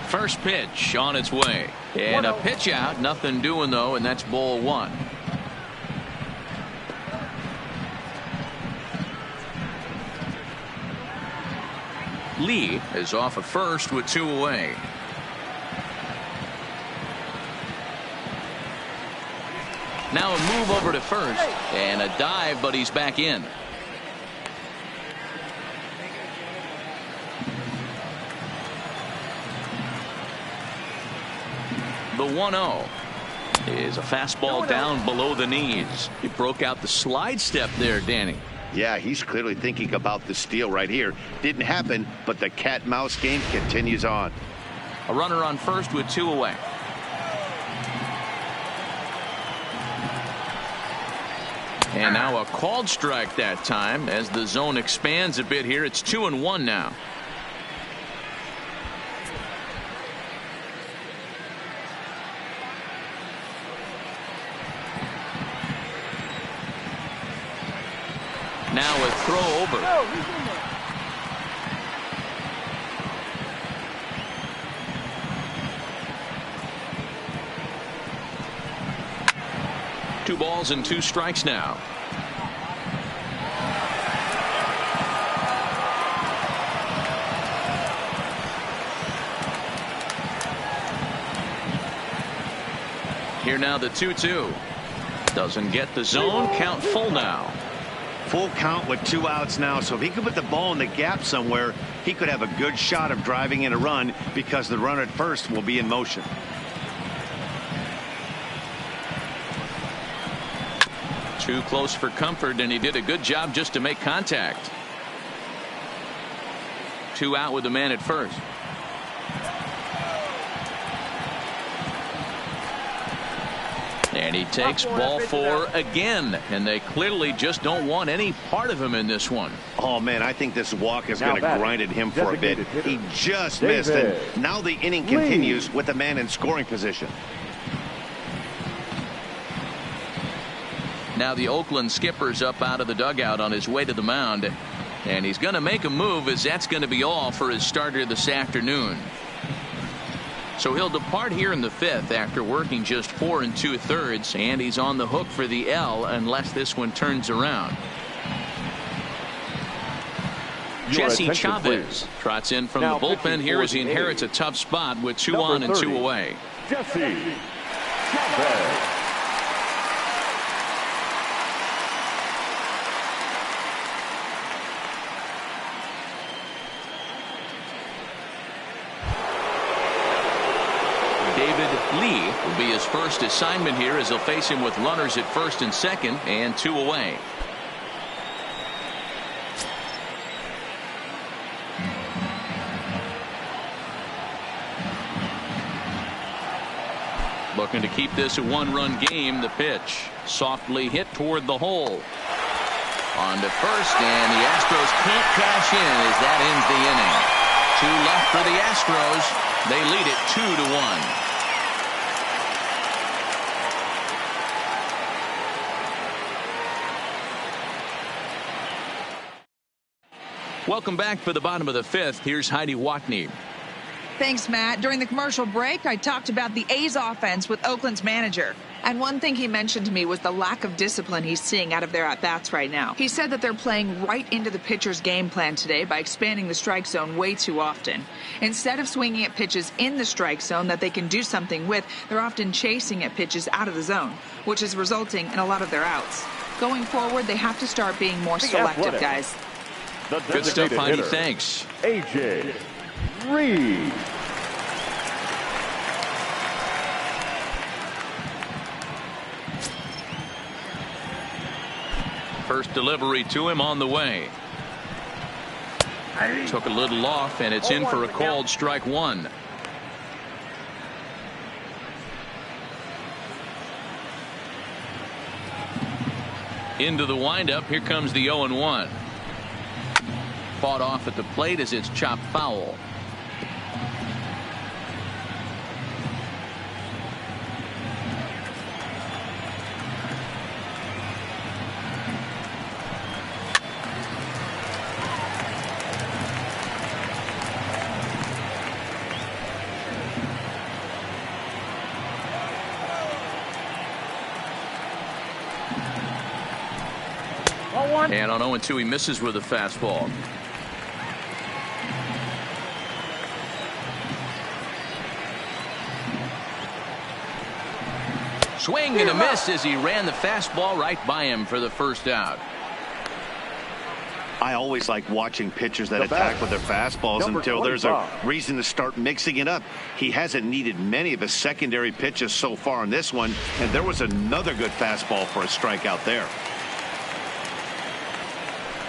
First pitch on its way. And a pitch out, nothing doing though, and that's ball 1. Lee is off at first with 2 away. Now a move over to first and a dive, but he's back in. The 1-0 is a fastball down below the knees. He broke out the slide step there, Danny. Yeah, he's clearly thinking about the steal right here. Didn't happen, but the cat-mouse game continues on. A runner on first with 2 away. And now a called strike that time as the zone expands a bit here. It's 2-1 now. Now a throw over. No, he's in there. Two balls and 2 strikes now. Here now the 2-2. Doesn't get the zone. Count full now. full count with 2 outs now, so if he could put the ball in the gap somewhere, he could have a good shot of driving in a run because the runner at first will be in motion. Too close for comfort, and he did a good job just to make contact. 2 out with the man at first. And he takes ball 4 again, and they clearly just don't want any part of him in this one. Oh man, I think this walk is going to grind at him for a bit. He just missed, and now the inning continues with the man in scoring position. Now the Oakland skipper's up out of the dugout on his way to the mound, and he's going to make a move, as that's going to be all for his starter this afternoon. So he'll depart here in the 5th after working just 4 2/3, and he's on the hook for the L unless this one turns around. Jesse Chavez trots in from the bullpen here as he inherits a tough spot with 2 on and 2 away. Jesse Chavez. Lee will be his first assignment here as he'll face him with runners at first and second and 2 away. Looking to keep this a 1-run game. The pitch softly hit toward the hole. On to first, and the Astros can't cash in as that ends the inning. 2 left for the Astros. They lead it 2-1. Welcome back for the bottom of the 5th. Here's Heidi Watney. Thanks, Matt. During the commercial break, I talked about the A's offense with Oakland's manager. And one thing he mentioned to me was the lack of discipline he's seeing out of their at-bats right now. He said that they're playing right into the pitcher's game plan today by expanding the strike zone way too often. Instead of swinging at pitches in the strike zone that they can do something with, they're often chasing at pitches out of the zone, which is resulting in a lot of their outs. Going forward, they have to start being more selective, guys. Good stuff, Heidi. Thanks. A.J. Reed. First delivery to him on the way. Took a little off, and it's in for a called strike 1. Into the windup. Here comes the 0-1. Fought off at the plate as it's chopped foul. And on 0-2, he misses with a fastball. Swing and a miss as he ran the fastball right by him for the first out. I always like watching pitchers that attack with their fastballs until there's a reason to start mixing it up. He hasn't needed many of his secondary pitches so far in this one, and there was another good fastball for a strikeout there.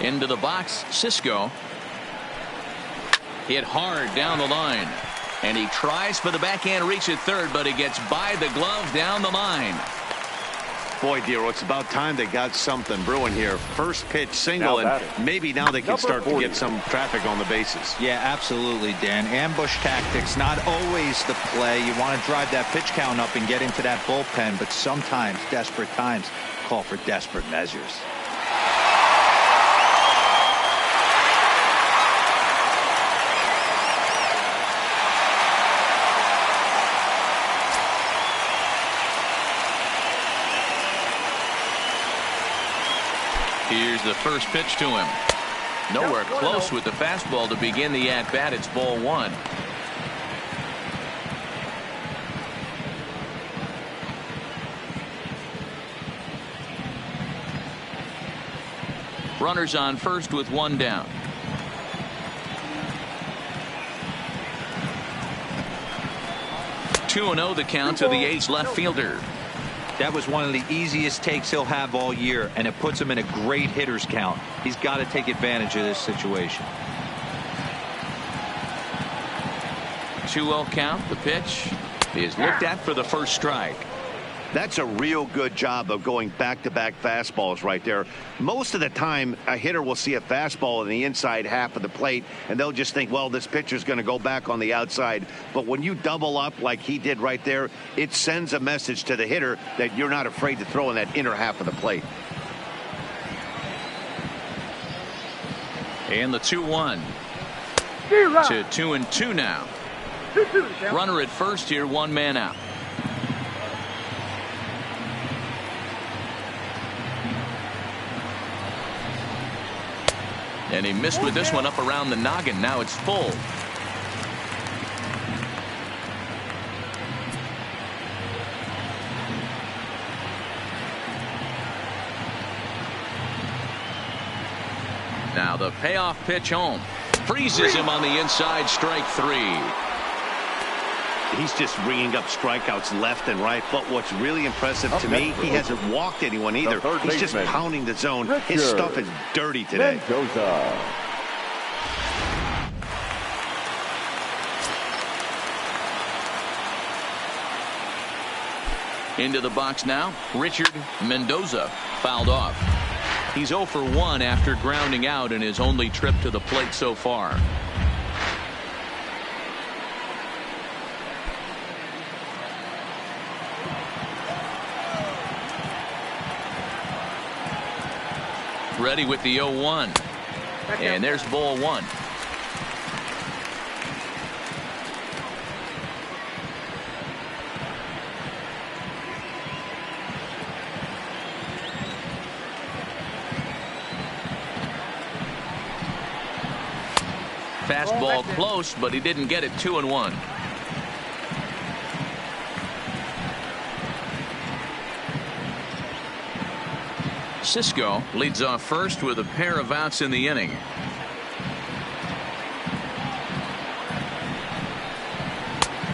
Into the box, Cisco. Hit hard down the line. And he tries for the backhand reach at third, but he gets by the glove down the line. Boy, Dero, it's about time they got something brewing here. First pitch single, and maybe now they can start to get some traffic on the bases. Yeah, absolutely, Dan. Ambush tactics, not always the play. You want to drive that pitch count up and get into that bullpen, but sometimes desperate times call for desperate measures. Here's the first pitch to him. Nowhere close with the fastball to begin the at-bat. It's ball 1. Runners on first with one down. Two and 0 the count to the A's left fielder. That was one of the easiest takes he'll have all year, and it puts him in a great hitter's count. He's got to take advantage of this situation. 2-0 count. The pitch is looked at for the first strike. That's a real good job of going back-to-back fastballs right there. Most of the time, a hitter will see a fastball in the inside half of the plate, and they'll just think, well, this pitcher's going to go back on the outside. But when you double up like he did right there, it sends a message to the hitter that you're not afraid to throw in that inner half of the plate. And the 2-1 to 2-2 now. Runner at first here, one man out. And he missed with this one up around the noggin. Now it's full. Now the payoff pitch home. Freezes him on the inside, strike three. He's just ringing up strikeouts left and right. But what's really impressive to me, he hasn't walked anyone either. He's just pounding the zone. His stuff is dirty today. Into the box now, Richard Mendoza fouled off. He's 0 for 1 after grounding out in his only trip to the plate so far. Ready with the 0-1. And there's ball one. Fastball close, but he didn't get it. 2-1. Cisco leads off first with a pair of outs in the inning.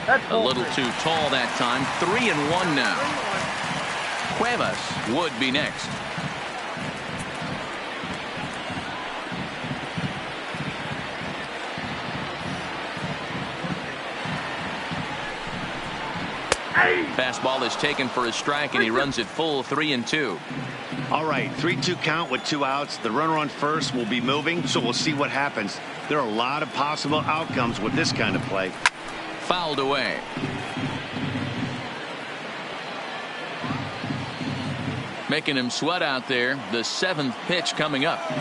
A little too tall that time. 3-1 now. Cuevas would be next. Fastball is taken for a strike, and he runs it full. 3-2. All right, 3-2 count with 2 outs. The runner on first will be moving, so we'll see what happens. There are a lot of possible outcomes with this kind of play. Fouled away. Making him sweat out there. The 7th pitch coming up.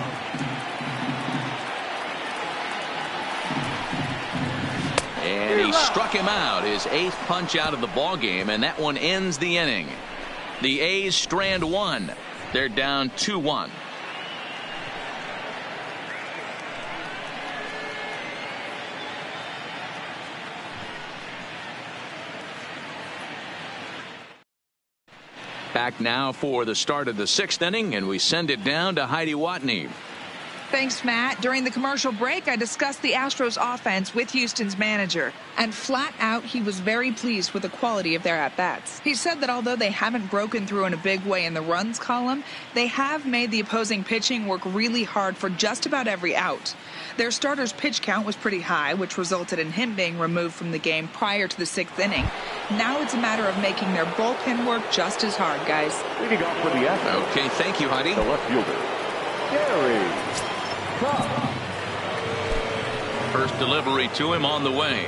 And he struck him out. His 8th punch out of the ball game, and that one ends the inning. The A's strand one. They're down 2-1. Back now for the start of the 6th inning, and we send it down to Heidi Watney. Thanks, Matt. During the commercial break, I discussed the Astros offense with Houston's manager, and flat out, he was very pleased with the quality of their at-bats. He said that although they haven't broken through in a big way in the runs column, they have made the opposing pitching work really hard for just about every out. Their starter's pitch count was pretty high, which resulted in him being removed from the game prior to the 6th inning. Now it's a matter of making their bullpen work just as hard, guys. Leading off for the Astros. Okay, thank you, Heidi. The left fielder, Gary. First delivery to him on the way.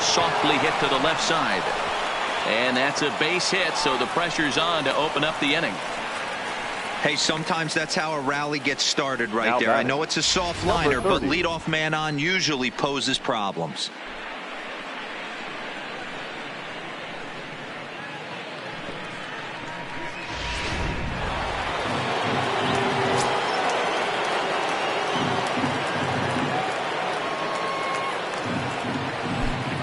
Softly hit to the left side. And that's a base hit, so the pressure's on to open up the inning. Hey, sometimes that's how a rally gets started right Now there. I batting. know it's a soft liner, but leadoff man on usually poses problems.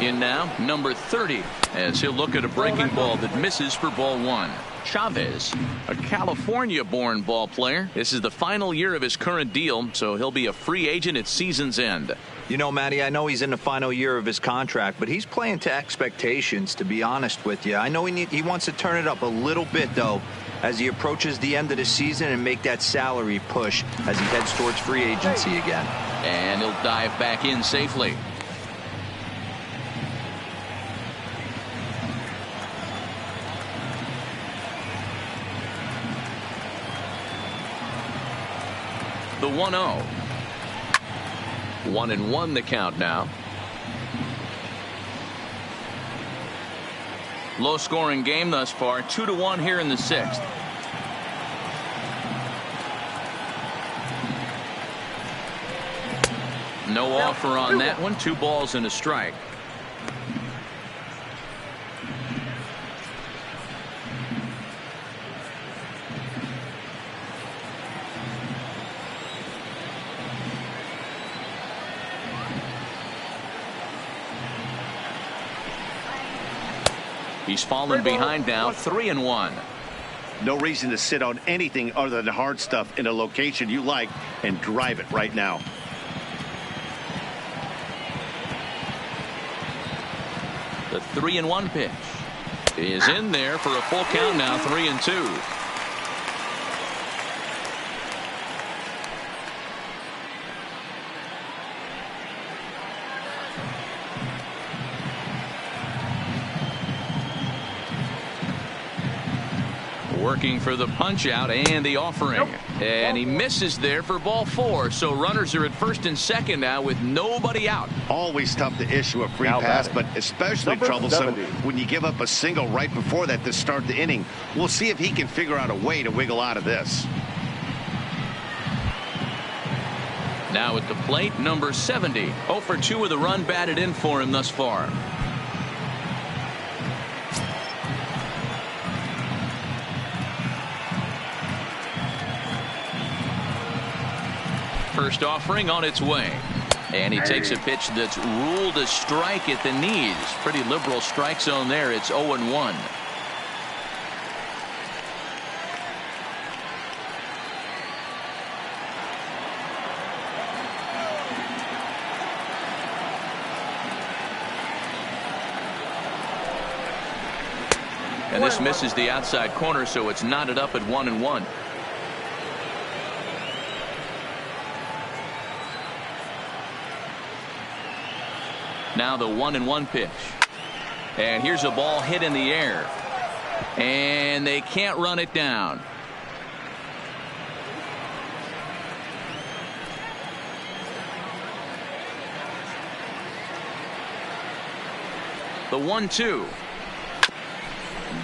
In now, number 30, as he'll look at a breaking ball that misses for ball one. Chavez, a California-born ball player. This is the final year of his current deal, so he'll be a free agent at season's end. You know, Matty, I know he's in the final year of his contract, but he's playing to expectations, to be honest with you. I know he wants to turn it up a little bit, though, as he approaches the end of the season and make that salary push as he heads towards free agency again. And he'll dive back in safely. The 1-0. 1-1 the count now. Low scoring game thus far. 2-1 here in the 6th. No offer on that one. 2 balls and a strike. He's fallen behind now, 3-1. No reason to sit on anything other than hard stuff in a location you like and drive it right now. The 3-1 pitch is in there for a full count now, 3-2. Working for the punch out and the offering. And he misses there for ball 4. So runners are at first and second now with nobody out. Always tough to issue a free pass, but especially troublesome when you give up a single right before that to start the inning. We'll see if he can figure out a way to wiggle out of this. Now at the plate, number 70. 0 for 2 with a run batted in for him thus far. First offering on its way. And he takes a pitch that's ruled a strike at the knees. Pretty liberal strike zone there. It's 0-1. And this misses the outside corner, so it's knotted up at 1-1. Now the 1-1 pitch. And here's a ball hit in the air. And they can't run it down. The 1-2.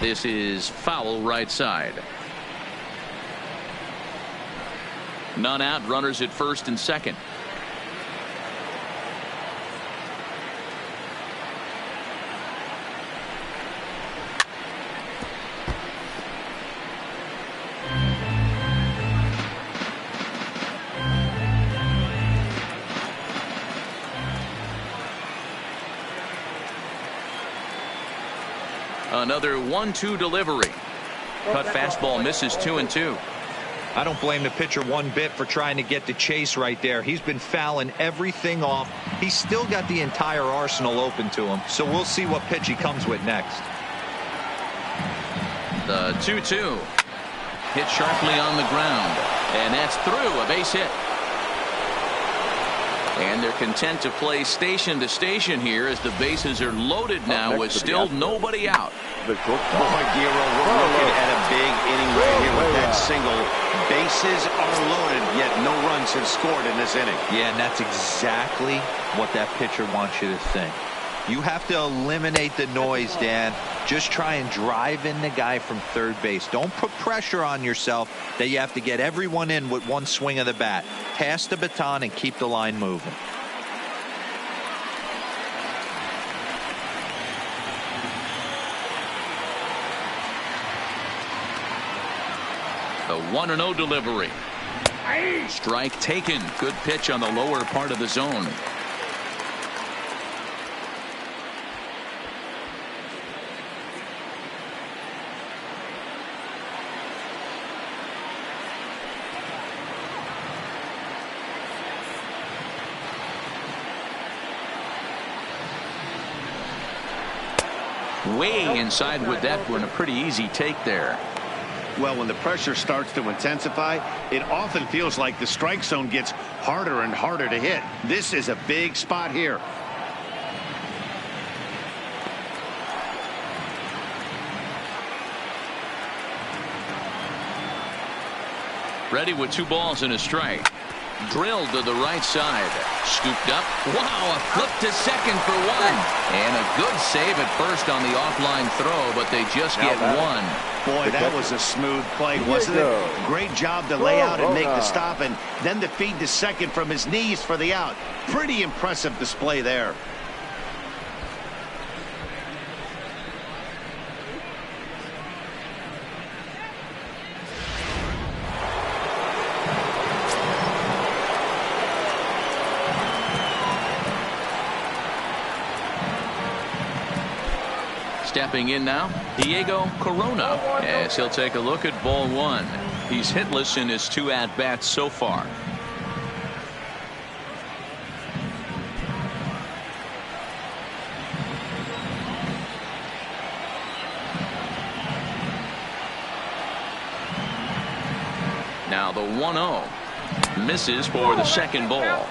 This is foul right side. None out, runners at first and second. Another 1-2 delivery. Cut fastball misses 2-2. I don't blame the pitcher one bit for trying to get the chase right there. He's been fouling everything off. He's still got the entire arsenal open to him. So we'll see what pitch he comes with next. The 2-2. Hit sharply on the ground. And that's through, a base hit. And they're content to play station to station here as the bases are loaded now with still nobody out. Boy, Giro, we're looking at a big inning right here with that single. Bases are loaded, yet no runs have scored in this inning. Yeah, and that's exactly what that pitcher wants you to think. You have to eliminate the noise, Dan. Just try and drive in the guy from third base. Don't put pressure on yourself that you have to get everyone in with one swing of the bat. Pass the baton and keep the line moving. The 1-0 delivery. Strike taken. Good pitch on the lower part of the zone. Way inside with that one. A pretty easy take there. Well, when the pressure starts to intensify, it often feels like the strike zone gets harder and harder to hit. This is a big spot here. Ready with 2 balls and a strike. Drilled to the right side. Scooped up. Wow, a flip to second for 1. And a good save at first on the offline throw, but they just get 1. Boy, that was a smooth play, wasn't it? Great job to lay out and make the stop, and then to feed to second from his knees for the out. Pretty impressive display there. Stepping in now, Diego Corona, as he'll take a look at ball 1. He's hitless in his 2 at-bats so far. Now the 1-0. Misses for the second ball.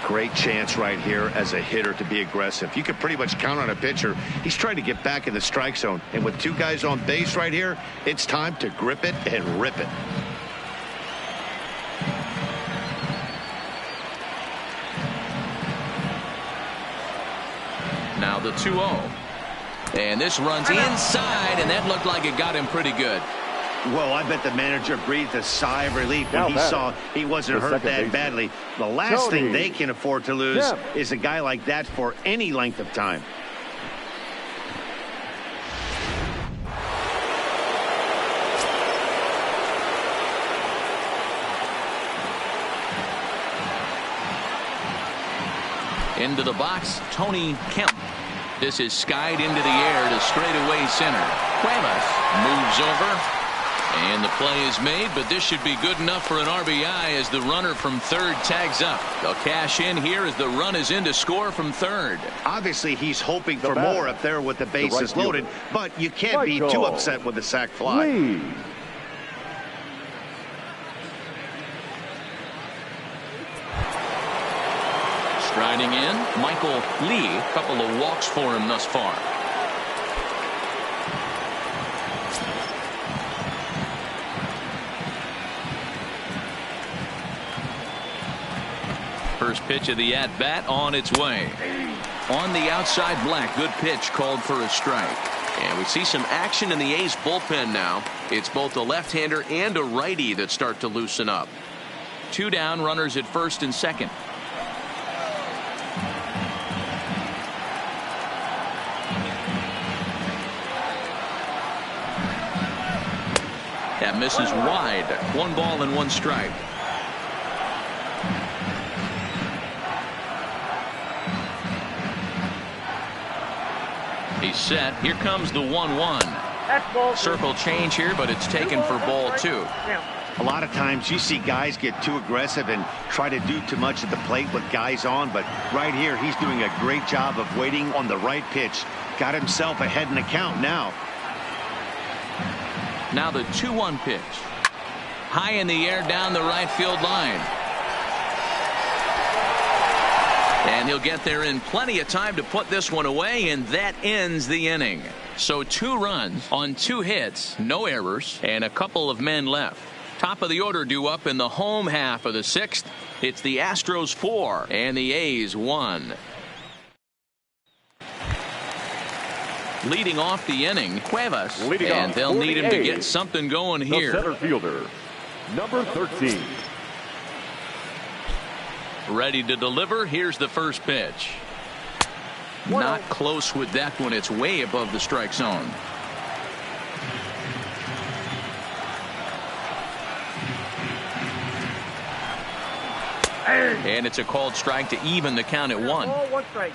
Great chance right here as a hitter to be aggressive. You can pretty much count on a pitcher. He's trying to get back in the strike zone. And with 2 guys on base right here, it's time to grip it and rip it. Now the 2-0. And this runs inside, and that looked like it got him pretty good. Well, I bet the manager breathed a sigh of relief when he saw he wasn't hurt that badly. The last thing they can afford to lose is a guy like that for any length of time. Into the box, Tony Kemp. This is skied into the air to straightaway center. Cuevas moves over. And the play is made, but this should be good enough for an RBI as the runner from third tags up. They'll cash in here as the run is in to score from third. Obviously, he's hoping for more up there with the bases loaded, but you can't be too upset with a sac fly. Striding in, Michael Lee. A couple of walks for him thus far. First pitch of the at-bat on its way. On the outside, Black. Good pitch called for a strike. And we see some action in the A's bullpen now. It's both a left-hander and a righty that start to loosen up. 2 down, runners at first and second. That misses wide. 1 ball and 1 strike. He's set. Here comes the 1-1. Circle change here, but it's taken for ball 2. A lot of times you see guys get too aggressive and try to do too much at the plate with guys on, but right here he's doing a great job of waiting on the right pitch. Got himself ahead in the count now. Now the 2-1 pitch. High in the air down the right field line. And he'll get there in plenty of time to put this one away, and that ends the inning. So 2 runs on 2 hits, no errors, and a couple of men left. Top of the order due up in the home half of the 6th. It's the Astros 4 and the A's 1. Leading off the inning, Cuevas, and they'll need him to get something going here. The center fielder, number 13. Ready to deliver. Here's the first pitch. Not close with that one. It's way above the strike zone. And it's a called strike to even the count at 1. 1 strike.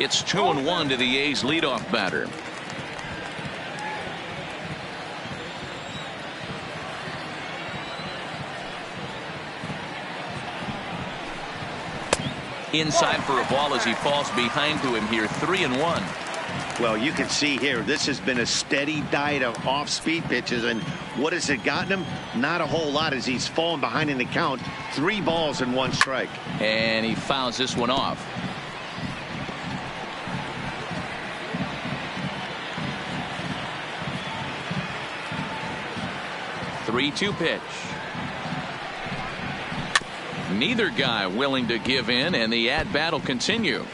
It's 2-1 to the A's leadoff batter. Inside for a ball as he falls behind to him here. 3-1. Well, you can see here, this has been a steady diet of off-speed pitches, and what has it gotten him? Not a whole lot as he's fallen behind in the count. 3 balls and 1 strike. And he fouls this one off. Three-two pitch. Neither guy willing to give in, and the at-bat will continue.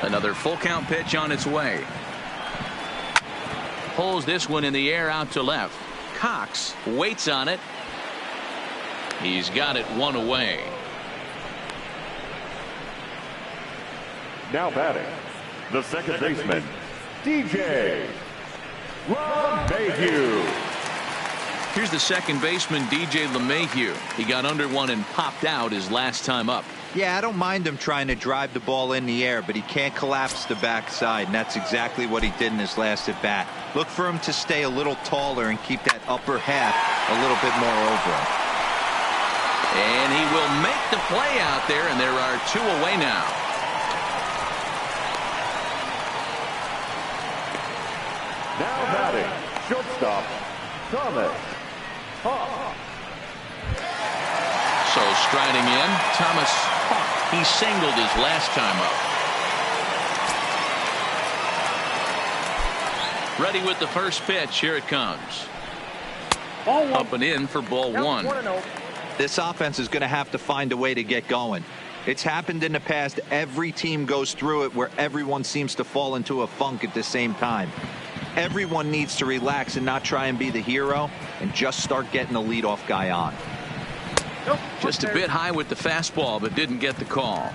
Another full count pitch on its way. Pulls this one in the air out to left. Cox waits on it. He's got it 1 away. Now batting, the second baseman, DJ LeMahieu. Here's the second baseman, DJ LeMahieu. He got under one and popped out his last time up. Yeah, I don't mind him trying to drive the ball in the air, but he can't collapse the backside, and that's exactly what he did in his last at bat. Look for him to stay a little taller and keep that upper half a little bit more over him. And he will make the play out there, and there are 2 away now. Now batting, shortstop, Thomas Hawk. So striding in, Thomas Hawk. He singled his last time up. Ready with the first pitch. Here it comes. Ball 1. Up and in for ball 1. 1-0. This offense is going to have to find a way to get going. It's happened in the past. Every team goes through it where everyone seems to fall into a funk at the same time. Everyone needs to relax and not try and be the hero and just start getting the leadoff guy on. Nope. Just a bit high with the fastball, but didn't get the call.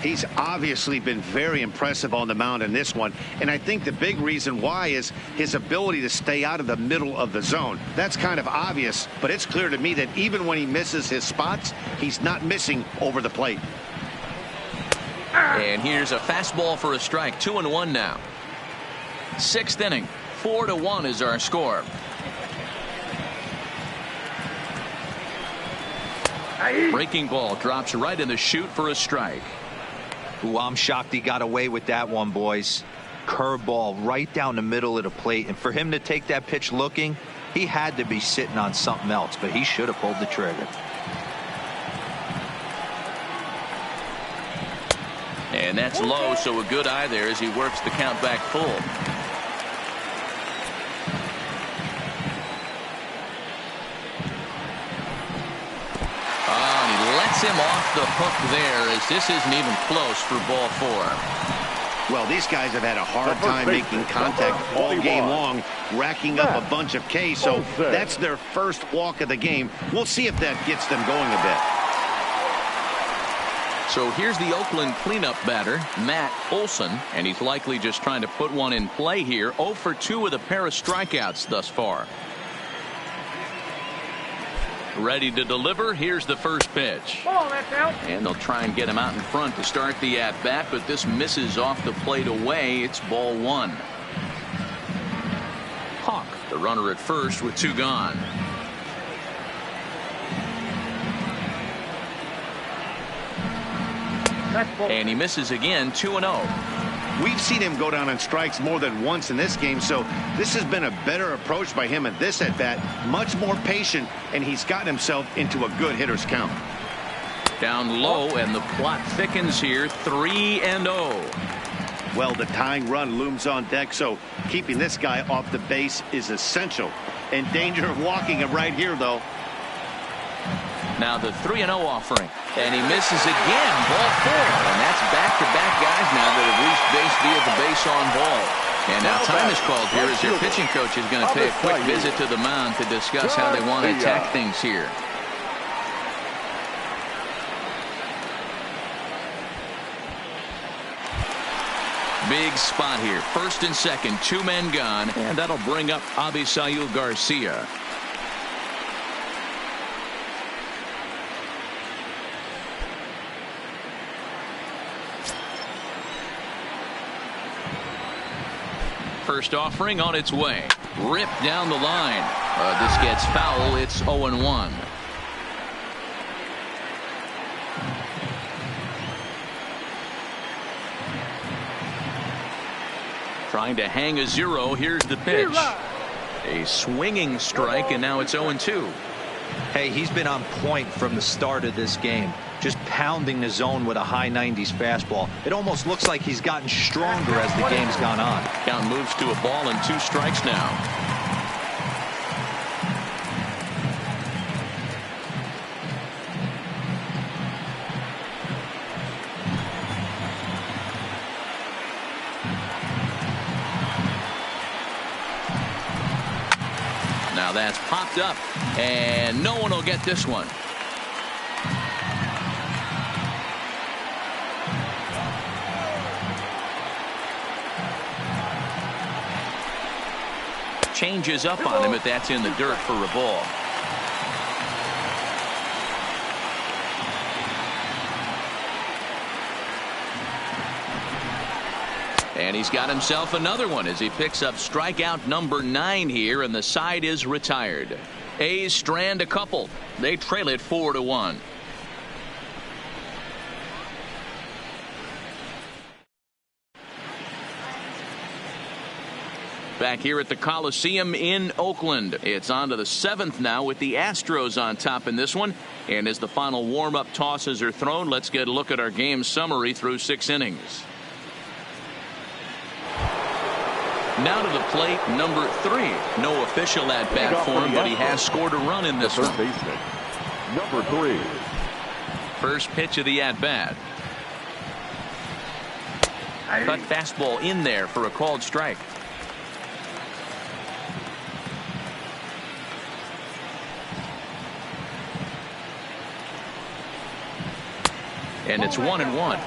He's obviously been very impressive on the mound in this one, and I think the big reason why is his ability to stay out of the middle of the zone. That's kind of obvious, but it's clear to me that even when he misses his spots, he's not missing over the plate. And here's a fastball for a strike. 2-1 now. 6th inning. 4-1 is our score. Breaking ball drops right in the chute for a strike. Ooh, I'm shocked he got away with that one, boys. Curveball right down the middle of the plate, and for him to take that pitch looking, he had to be sitting on something else, but he should have pulled the trigger. And that's low, so a good eye there as he works the count back full. Him off the hook there as this isn't even close for ball 4. Well, these guys have had a hard time making contact all game long, racking up a bunch of Ks, so that's their first walk of the game. We'll see if that gets them going a bit. So here's the Oakland cleanup batter, Matt Olson, and he's likely just trying to put one in play here. 0 for 2 with a pair of strikeouts thus far. Ready to deliver. Here's the first pitch. Ball, that's out. And they'll try and get him out in front to start the at-bat, but this misses off the plate away. It's ball 1. Hawk, the runner at first with 2 gone. And he misses again. 2-0. We've seen him go down on strikes more than once in this game, so this has been a better approach by him at this at-bat. Much more patient, and he's gotten himself into a good hitter's count. Down low, and the plot thickens here. 3-0. Well, the tying run looms on deck, so keeping this guy off the base is essential. In danger of walking him right here, though. Now the 3-0 offering, and he misses again. Ball 4, and that's back-to-back guys now that have reached base via the base on ball. And now time is called here as their pitching coach is going to pay a quick visit to the mound to discuss how they want to attack things here. Big spot here. First and second, 2 men gone, and that'll bring up Avisail Garcia. first offering on its way. Ripped down the line. This gets foul. It's 0-1. Trying to hang a 0. Here's the pitch. A swinging strike, and now it's 0-2. Hey, he's been on point from the start of this game. Just pounding the zone with a high 90s fastball. It almost looks like he's gotten stronger as the game's gone on. Count moves to a ball and 2 strikes now. Now that's popped up, and no one will get this one. Changes up on him, but that's in the dirt for a ball. And he's got himself another one as he picks up strikeout number 9 here, and the side is retired. A's strand a couple. They trail it 4-1. Back here at the Coliseum in Oakland. It's on to the 7th now with the Astros on top in this one. And as the final warm-up tosses are thrown, let's get a look at our game summary through 6 innings. Now to the plate, number 3. No official at-bat for him, but he has scored a run in this one. Baseman, number 3. First pitch of the at-bat. Cut fastball in there for a called strike. And it's 1-1.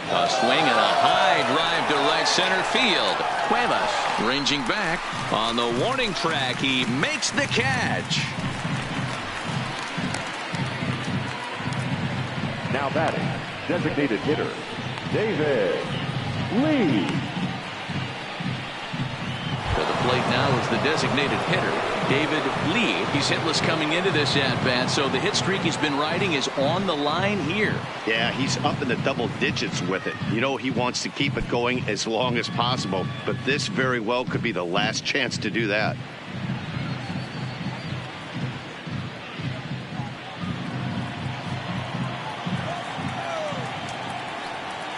A swing and a high drive to right center field. Cuevas ranging back on the warning track. He makes the catch. Now batting, designated hitter, David Lee. To the plate now is the designated hitter, David Lee. He's hitless coming into this at-bat, so the hit streak he's been riding is on the line here. Yeah, he's up in the double digits with it. You know, he wants to keep it going as long as possible, but this very well could be the last chance to do that.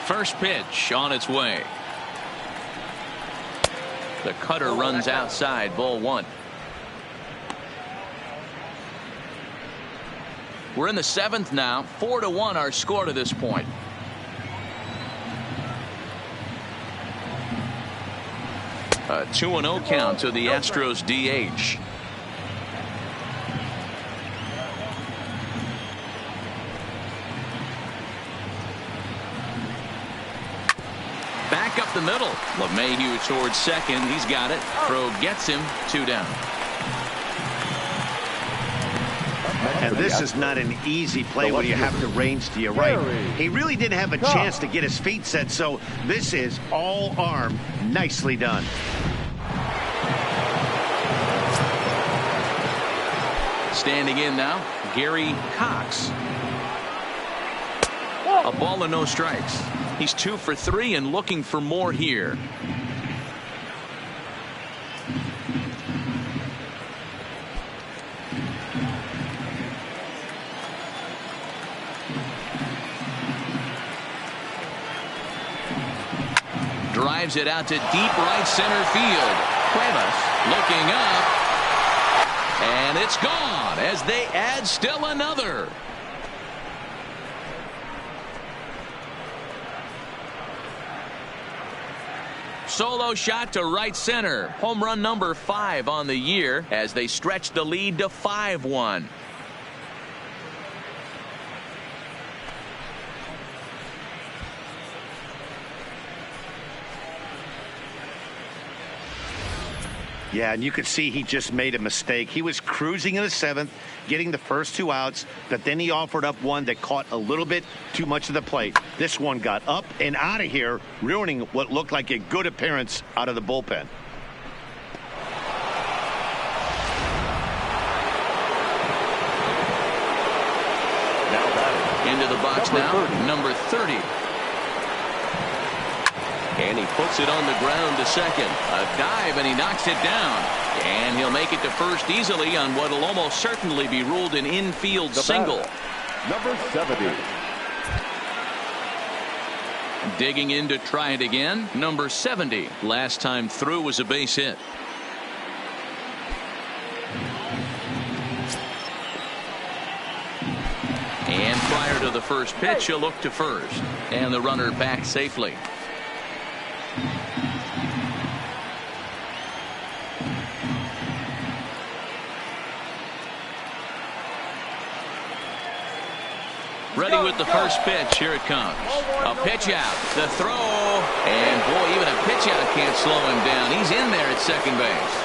First pitch on its way. The cutter runs outside, ball 1. We're in the 7th now. 4-1 our score to this point. A 2-0 count to the Astros DH. Back up the middle. LeMahieu towards second. He's got it. Throw gets him. 2 down. And this is not an easy play when you have to range to your right. He really didn't have a chance to get his feet set, so this is all arm. Nicely done. Standing in now, Gary Cox. A ball and no strikes. He's 2 for 3 and looking for more here. Drives it out to deep right center field. Cuevas looking up. And it's gone as they add still another. Solo shot to right center. Home run number 5 on the year as they stretch the lead to 5-1. Yeah, and you could see he just made a mistake. He was cruising in the 7th, getting the first 2 outs, but then he offered up one that caught a little bit too much of the plate. This one got up and out of here, ruining what looked like a good appearance out of the bullpen. Into the box now, number 30. And he puts it on the ground to second. A dive, and he knocks it down. And he'll make it to first easily on what will almost certainly be ruled an infield single. Number 70. Digging in to try it again, number 70. Last time through was a base hit. And prior to the first pitch, he'll look to first. And the runner back safely. Ready with the first pitch. Here it comes. A pitch out. The throw. And boy, even a pitch out can't slow him down. He's in there at second base.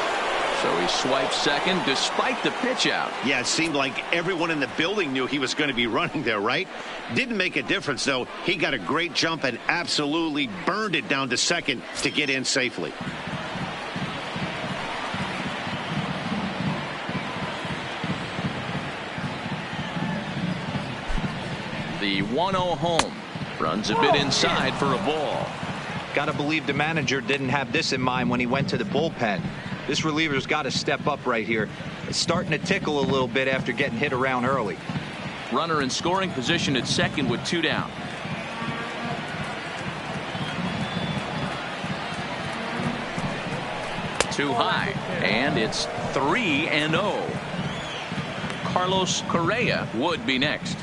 So he swipes second despite the pitch out. Yeah, it seemed like everyone in the building knew he was going to be running there, right? Didn't make a difference, though. He got a great jump and absolutely burned it down to second to get in safely. The 1-0 home. Runs a bit inside for a ball. Got to believe the manager didn't have this in mind when he went to the bullpen. This reliever's got to step up right here. It's starting to tickle a little bit after getting hit around early. Runner in scoring position at second with 2 down. Too high, and it's 3-0. Carlos Correa would be next.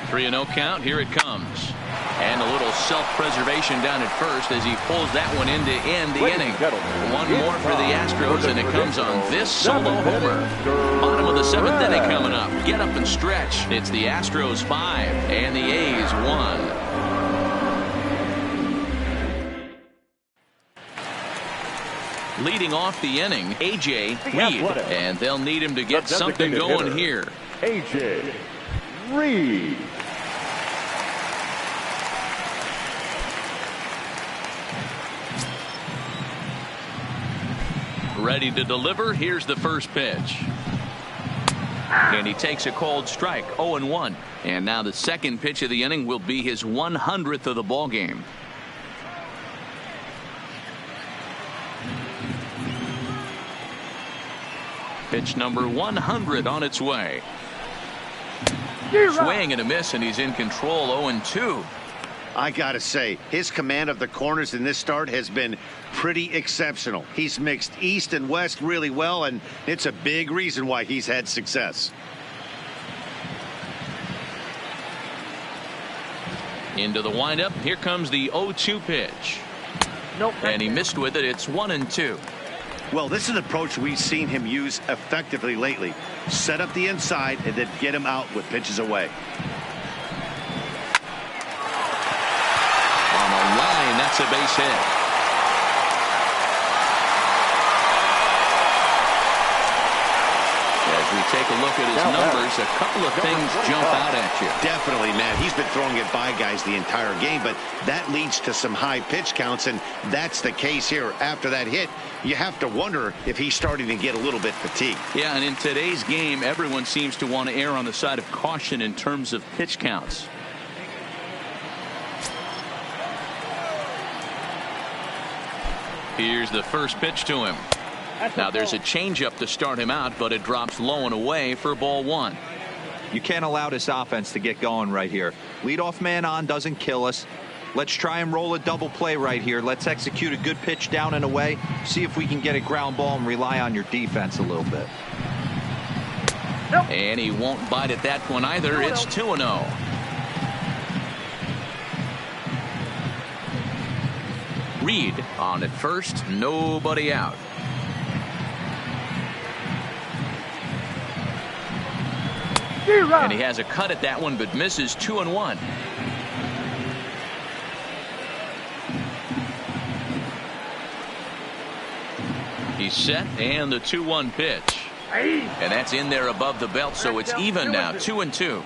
Three and 0 count. Here it comes. And a little self-preservation down at first as he pulls that one in to end the inning. One more for the Astros, and it comes on this solo homer. Bottom of the 7th inning coming up. Get up and stretch. It's the Astros 5 and the A's 1. Leading off the inning, A.J. Reed, and they'll need him to get something going here. A.J. Reed. Ready to deliver. Here's the first pitch. And he takes a called strike. 0-1. And now the second pitch of the inning will be his 100th of the ball game. Pitch number 100 on its way. Swing and a miss, and he's in control. 0-2. I gotta say, his command of the corners in this start has been pretty exceptional. He's mixed east and west really well, and it's a big reason why he's had success. Into the windup. Here comes the 0-2 pitch. And he missed with it. It's 1-2. Well, this is an approach we've seen him use effectively lately. Set up the inside and then get him out with pitches away. On a line, that's a base hit. As we take a look at his numbers, a couple of things jump out at you. Definitely, man. He's been throwing it by guys the entire game, but that leads to some high pitch counts, and that's the case here. After that hit, you have to wonder if he's starting to get a little bit fatigued. Yeah, and in today's game, everyone seems to want to err on the side of caution in terms of pitch counts. Here's the first pitch to him. Now there's a changeup to start him out, but it drops low and away for ball 1. You can't allow this offense to get going right here. Leadoff man on doesn't kill us. Let's try and roll a double play right here. Let's execute a good pitch down and away. See if we can get a ground ball and rely on your defense a little bit. And he won't bite at that one either. It's 2-0. Reed on at first, nobody out. And he has a cut at that one, but misses 2-1. He's set, and the 2-1 pitch. And that's in there above the belt, so it's even now, 2-2.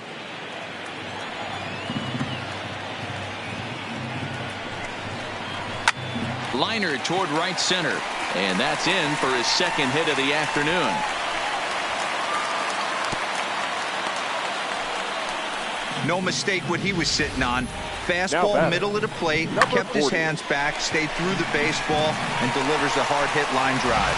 Liner toward right center, and that's in for his second hit of the afternoon. No mistake what he was sitting on. Fastball, middle of the plate, kept his hands back, stayed through the baseball, and delivers a hard hit line drive.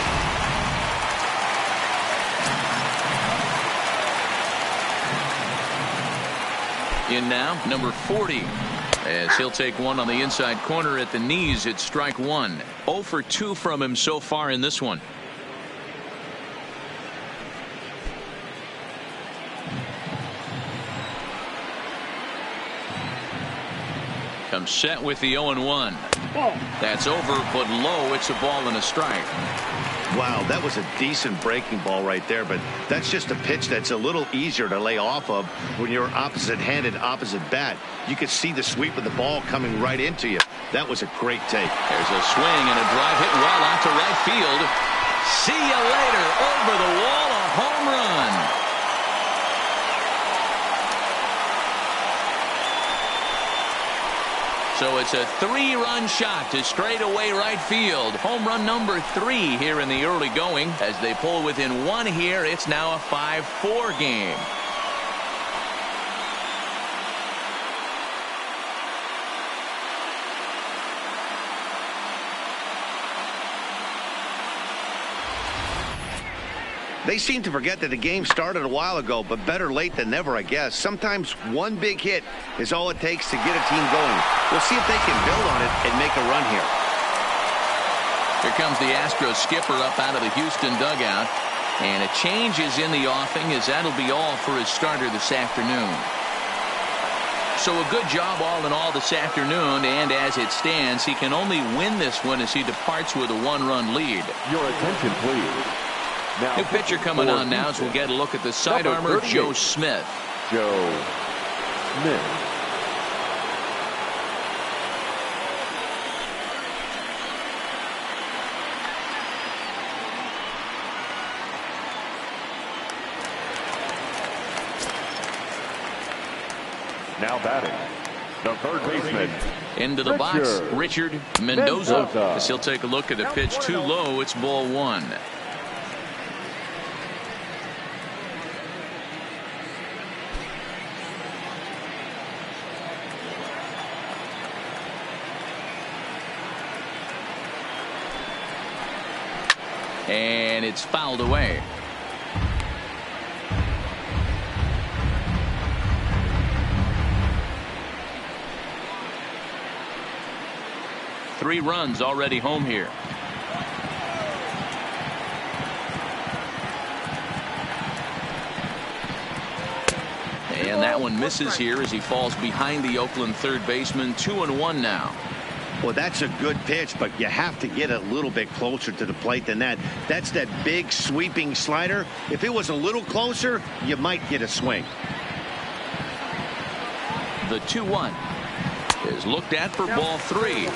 In now, number 40. As he'll take one on the inside corner at the knees, it's strike one. 0 for 2 from him so far in this one. Comes set with the 0-1. That's over, but low. It's a ball and a strike. Wow, that was a decent breaking ball right there, but that's just a pitch that's a little easier to lay off of when you're opposite-handed, opposite bat. You could see the sweep of the ball coming right into you. That was a great take. There's a swing and a drive hit well out to right field. See you later. Over the wall, a home run. So it's a 3-run shot to straightaway right field. Home run number 3 here in the early going. As they pull within 1 here, it's now a 5-4 game. They seem to forget that the game started a while ago, but better late than never, I guess. Sometimes one big hit is all it takes to get a team going. We'll see if they can build on it and make a run here. Here comes the Astros skipper up out of the Houston dugout. And a change is in the offing, as that'll be all for his starter this afternoon. So a good job all in all this afternoon, and as it stands, he can only win this one as he departs with a 1-run lead. Your attention, please. Now, New pitcher coming on now as we'll get a look at the sidearmer, Joe Smith. Joe Smith. Now batting, the third baseman. Into the box, Richard Mendoza. As he'll take a look at the pitch too low, it's ball 1. And it's fouled away. Three runs already home here. And that one misses here as he falls behind the Oakland third baseman. 2-1 now. Well, that's a good pitch, but you have to get a little bit closer to the plate than that. That's that big sweeping slider. If it was a little closer, you might get a swing. The 2-1 is looked at for ball 3.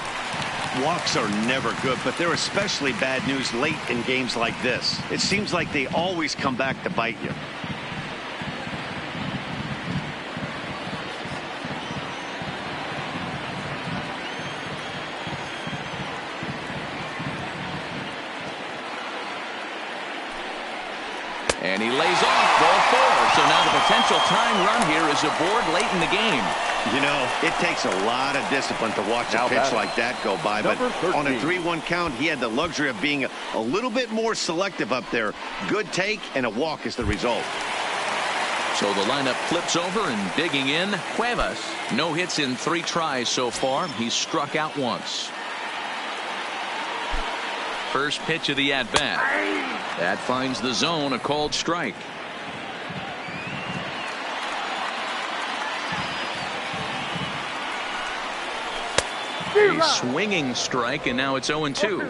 Walks are never good, but they're especially bad news late in games like this. It seems like they always come back to bite you. And he lays off ball 4. So now the potential tying run here is aboard late in the game. You know, it takes a lot of discipline to watch a pitch like that go by. But on a 3-1 count, he had the luxury of being a little bit more selective up there. Good take and a walk is the result. So the lineup flips over and digging in. Cuevas. No hits in 3 tries so far. He's struck out once. First pitch of the at-bat. That finds the zone, a called strike. A swinging strike, and now it's 0-2.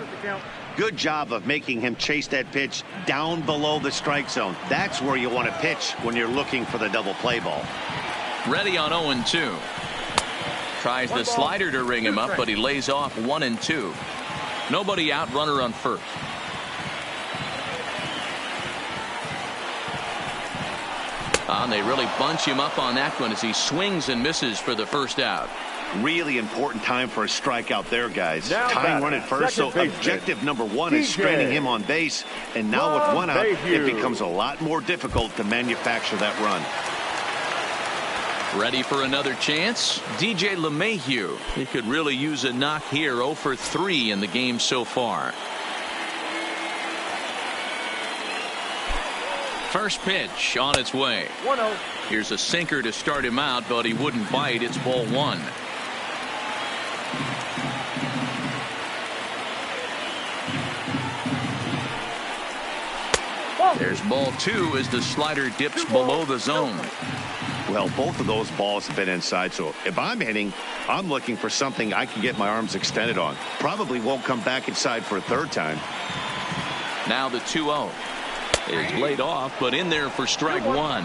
Good job of making him chase that pitch down below the strike zone. That's where you want to pitch when you're looking for the double play ball. Ready on 0-2. Tries the slider to ring him up, but he lays off 1-2. Nobody out, runner on first. And they really bunch him up on that one as he swings and misses for the first out. Really important time for a strikeout there, guys. Now Tying run at first, so objective number one is stranding him on base. And now with one out, it becomes a lot more difficult to manufacture that run. Ready for another chance? DJ LeMahieu. He could really use a knock here. 0 for 3 in the game so far. First pitch on its way. 1-0. Here's a sinker to start him out, but he wouldn't bite. It's ball 1. There's ball 2 as the slider dips below the zone. Well, both of those balls have been inside, so if I'm hitting, I'm looking for something I can get my arms extended on. Probably won't come back inside for a third time. Now the 2-0 is laid off, but in there for strike 1.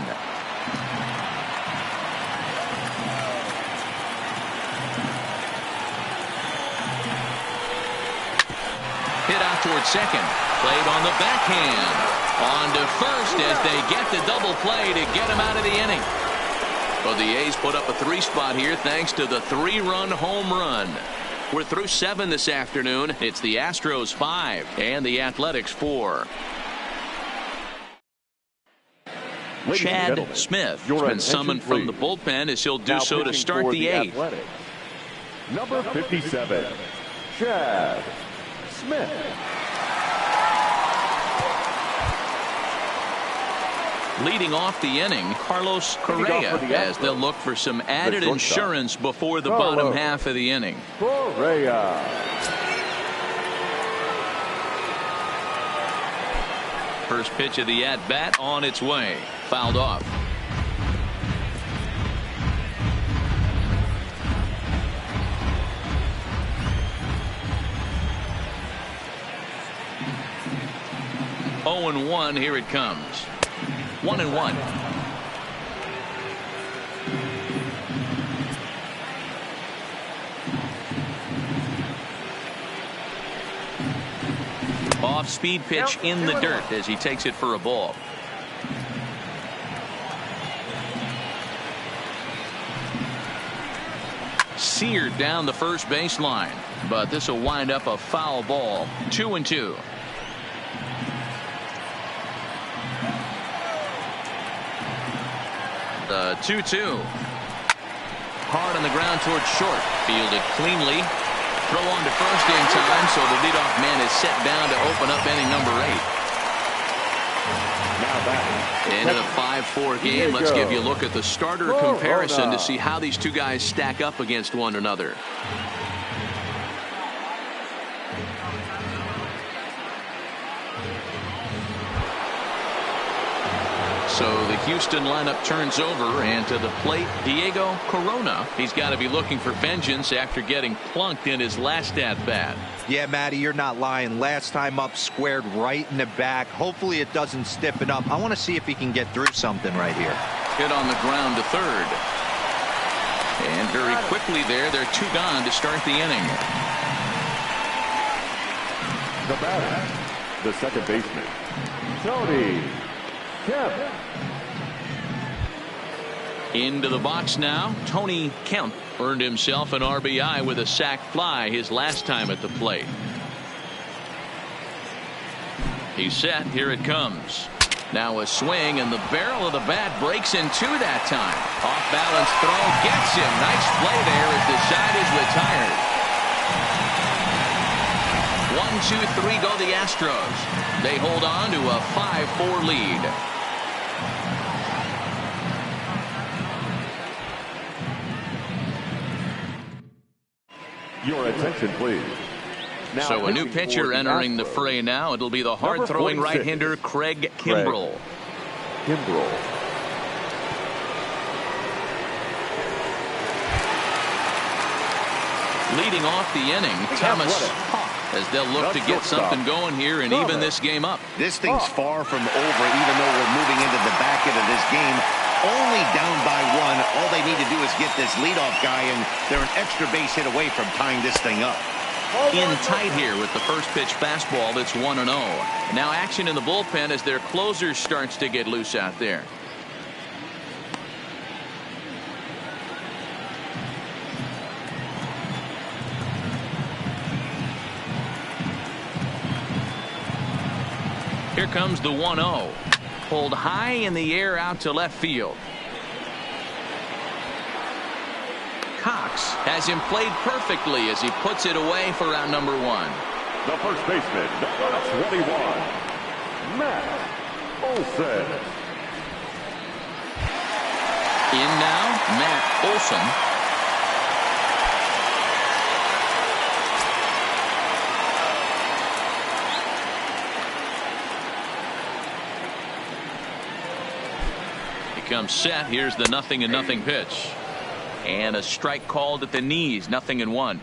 Hit out towards second. Played on the backhand. On to first as they get the double play to get him out of the inning. But the A's put up a 3 spot here thanks to the 3-run home run. We're through 7 this afternoon. It's the Astros 5 and the Athletics 4. Chad Smith has been summoned from the bullpen as he'll do so to start the 8th. Number 57, Chad Smith. Leading off the inning, Carlos Correa, as they'll look for some added insurance before the bottom half of the inning. Correa. First pitch of the at-bat on its way. Fouled off. Oh and 1, here it comes. 1-1. Off-speed pitch in the dirt as he takes it for a ball. Seared down the first baseline, but this will wind up a foul ball. 2-2. The 2-2. Hard on the ground towards short. Fielded cleanly. Throw on to first in time, so the leadoff man is set down to open up inning number 8. In a 5-4 game, let's give you a look at the starter comparison to see how these two guys stack up against one another. So the Houston lineup turns over, and to the plate, Diego Corona. He's got to be looking for vengeance after getting plunked in his last at-bat. Yeah, Matty, you're not lying. Last time up, squared right in the back. Hopefully it doesn't stiffen up. I want to see if he can get through something right here. Hit on the ground to third. And very quickly there, they're 2 gone to start the inning. The batter, the second baseman, Tony Kemp. Into the box now, Tony Kemp earned himself an RBI with a sac fly his last time at the plate. He's set. Here it comes. Now a swing, and the barrel of the bat breaks in 2 that time. Off balance throw gets him. Nice play there as the side is retired. 1, 2, 3 go the Astros. They hold on to a 5-4 lead. Your attention, please. Now, so a new pitcher entering the fray now. It'll be the hard-throwing right-hander Craig Kimbrell. Leading off the inning, Thomas Hawk as they'll look to get something going here and even this game up. This thing's far from over, even though we're moving into the back end of this game. Only down by one. All they need to do is get this leadoff guy, and they're an extra base hit away from tying this thing up. In tight here with the first pitch fastball that's 1-0. Now action in the bullpen as their closer starts to get loose out there. Here comes the 1-0. Pulled high in the air out to left field. Cox has him played perfectly as he puts it away for out number 1. The first baseman, number 21, Matt Olson. In now, Matt Olson. Comes set. Here's the 0-0 pitch, and a strike called at the knees. 0-1.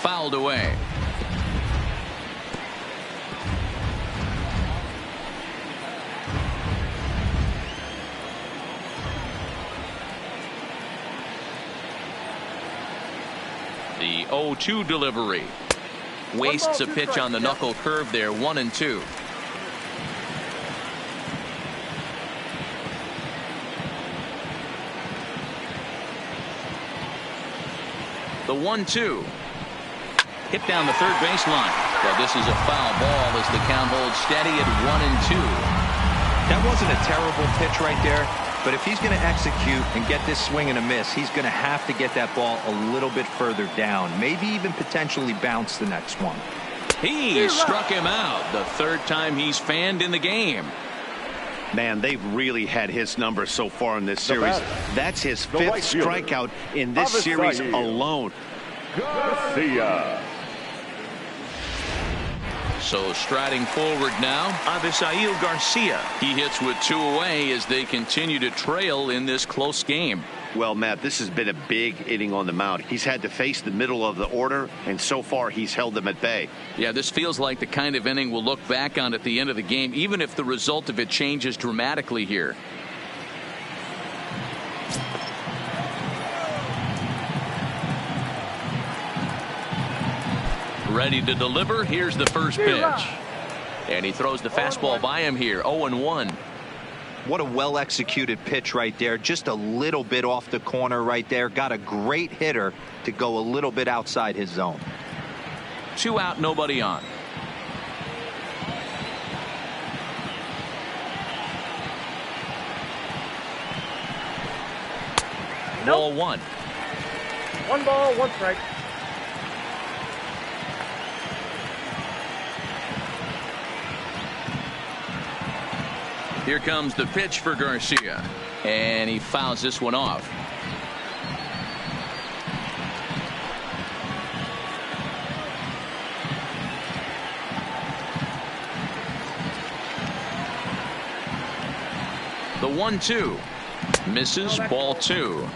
Fouled away. The 0-2 delivery. Wastes a pitch on the knuckle curve there. 1-2. The 1-2. Hit down the third baseline. But this is a foul ball as the count holds steady at 1-2. That wasn't a terrible pitch right there. But if he's going to execute and get this swing and a miss, he's going to have to get that ball a little bit further down. Maybe even potentially bounce the next one. He struck him out. The third time he's fanned in the game. Man, they've really had his number so far in this series. That's his 5th strikeout in this series alone. Garcia. So striding forward now, Avisail Garcia. He hits with 2 away as they continue to trail in this close game. Well, Matt, this has been a big inning on the mound. He's had to face the middle of the order, and so far he's held them at bay. Yeah, this feels like the kind of inning we'll look back on at the end of the game, even if the result of it changes dramatically here. Ready to deliver. Here's the first pitch. And he throws the fastball by him here. 0-1. What a well-executed pitch right there. Just a little bit off the corner right there. Got a great hitter to go a little bit outside his zone. 2 out, nobody on. Ball 1. 1 ball, 1 strike. Here comes the pitch for Garcia, and he fouls this one off. The 1-2 misses. Ball 2.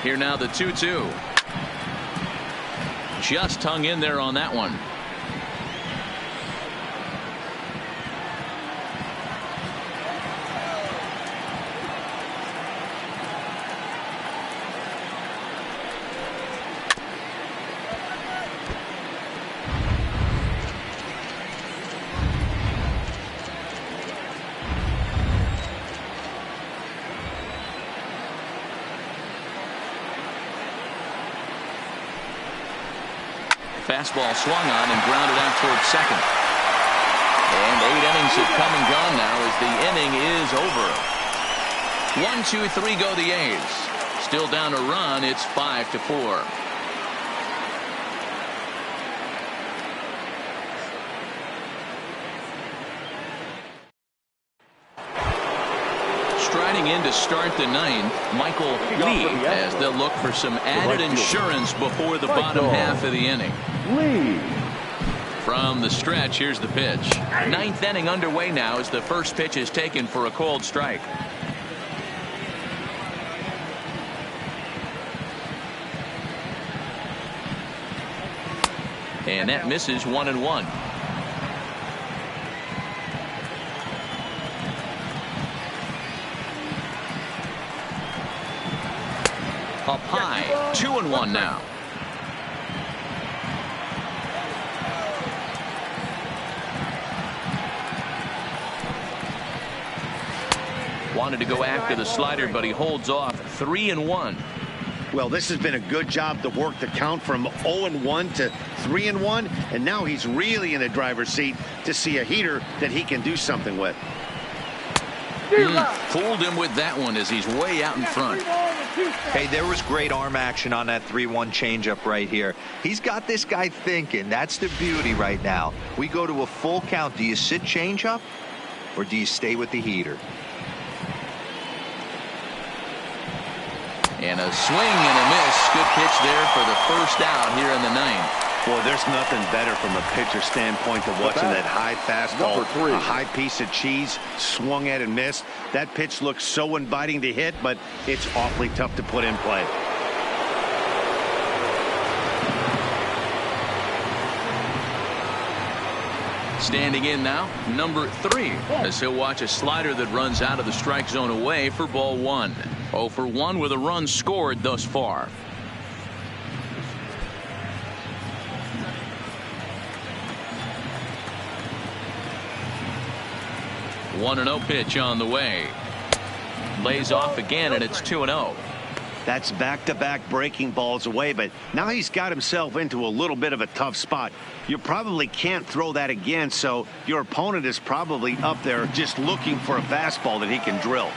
Here now the 2-2. Just hung in there on that one. Fastball swung on and grounded out towards second. And 8 innings have come and gone now as the inning is over. 1, 2, 3 go the A's. Still down a run. It's 5-4. to start the ninth, Michael Lee, as they'll look for some added insurance before the bottom half of the inning. Lee. From the stretch, here's the pitch. Ninth inning underway now as the first pitch is taken for a called strike. And that misses 1-1. Up high, 2-1 now. Wanted to go after the slider, but he holds off. 3-1. Well, this has been a good job to work the count from 0-1 to 3-1, and now he's really in the driver's seat to see a heater that he can do something with. Fooled him with that one as he's way out in front. Hey, there was great arm action on that 3-1 changeup right here. He's got this guy thinking. That's the beauty right now. We go to a full count. Do you sit changeup or do you stay with the heater? And a swing and a miss. Good pitch there for the first out here in the ninth. Boy, there's nothing better from a pitcher standpoint than watching that high fastball, a high piece of cheese, swung at and missed. That pitch looks so inviting to hit, but it's awfully tough to put in play. Standing in now, number 3, as he'll watch a slider that runs out of the strike zone away for ball 1. 0 for 1 with a run scored thus far. One 1-0 pitch on the way. Lays off again, and it's 2-0. That's back-to-back breaking balls away, but now he's got himself into a little bit of a tough spot. You probably can't throw that again, so your opponent is probably up there just looking for a fastball that he can drill.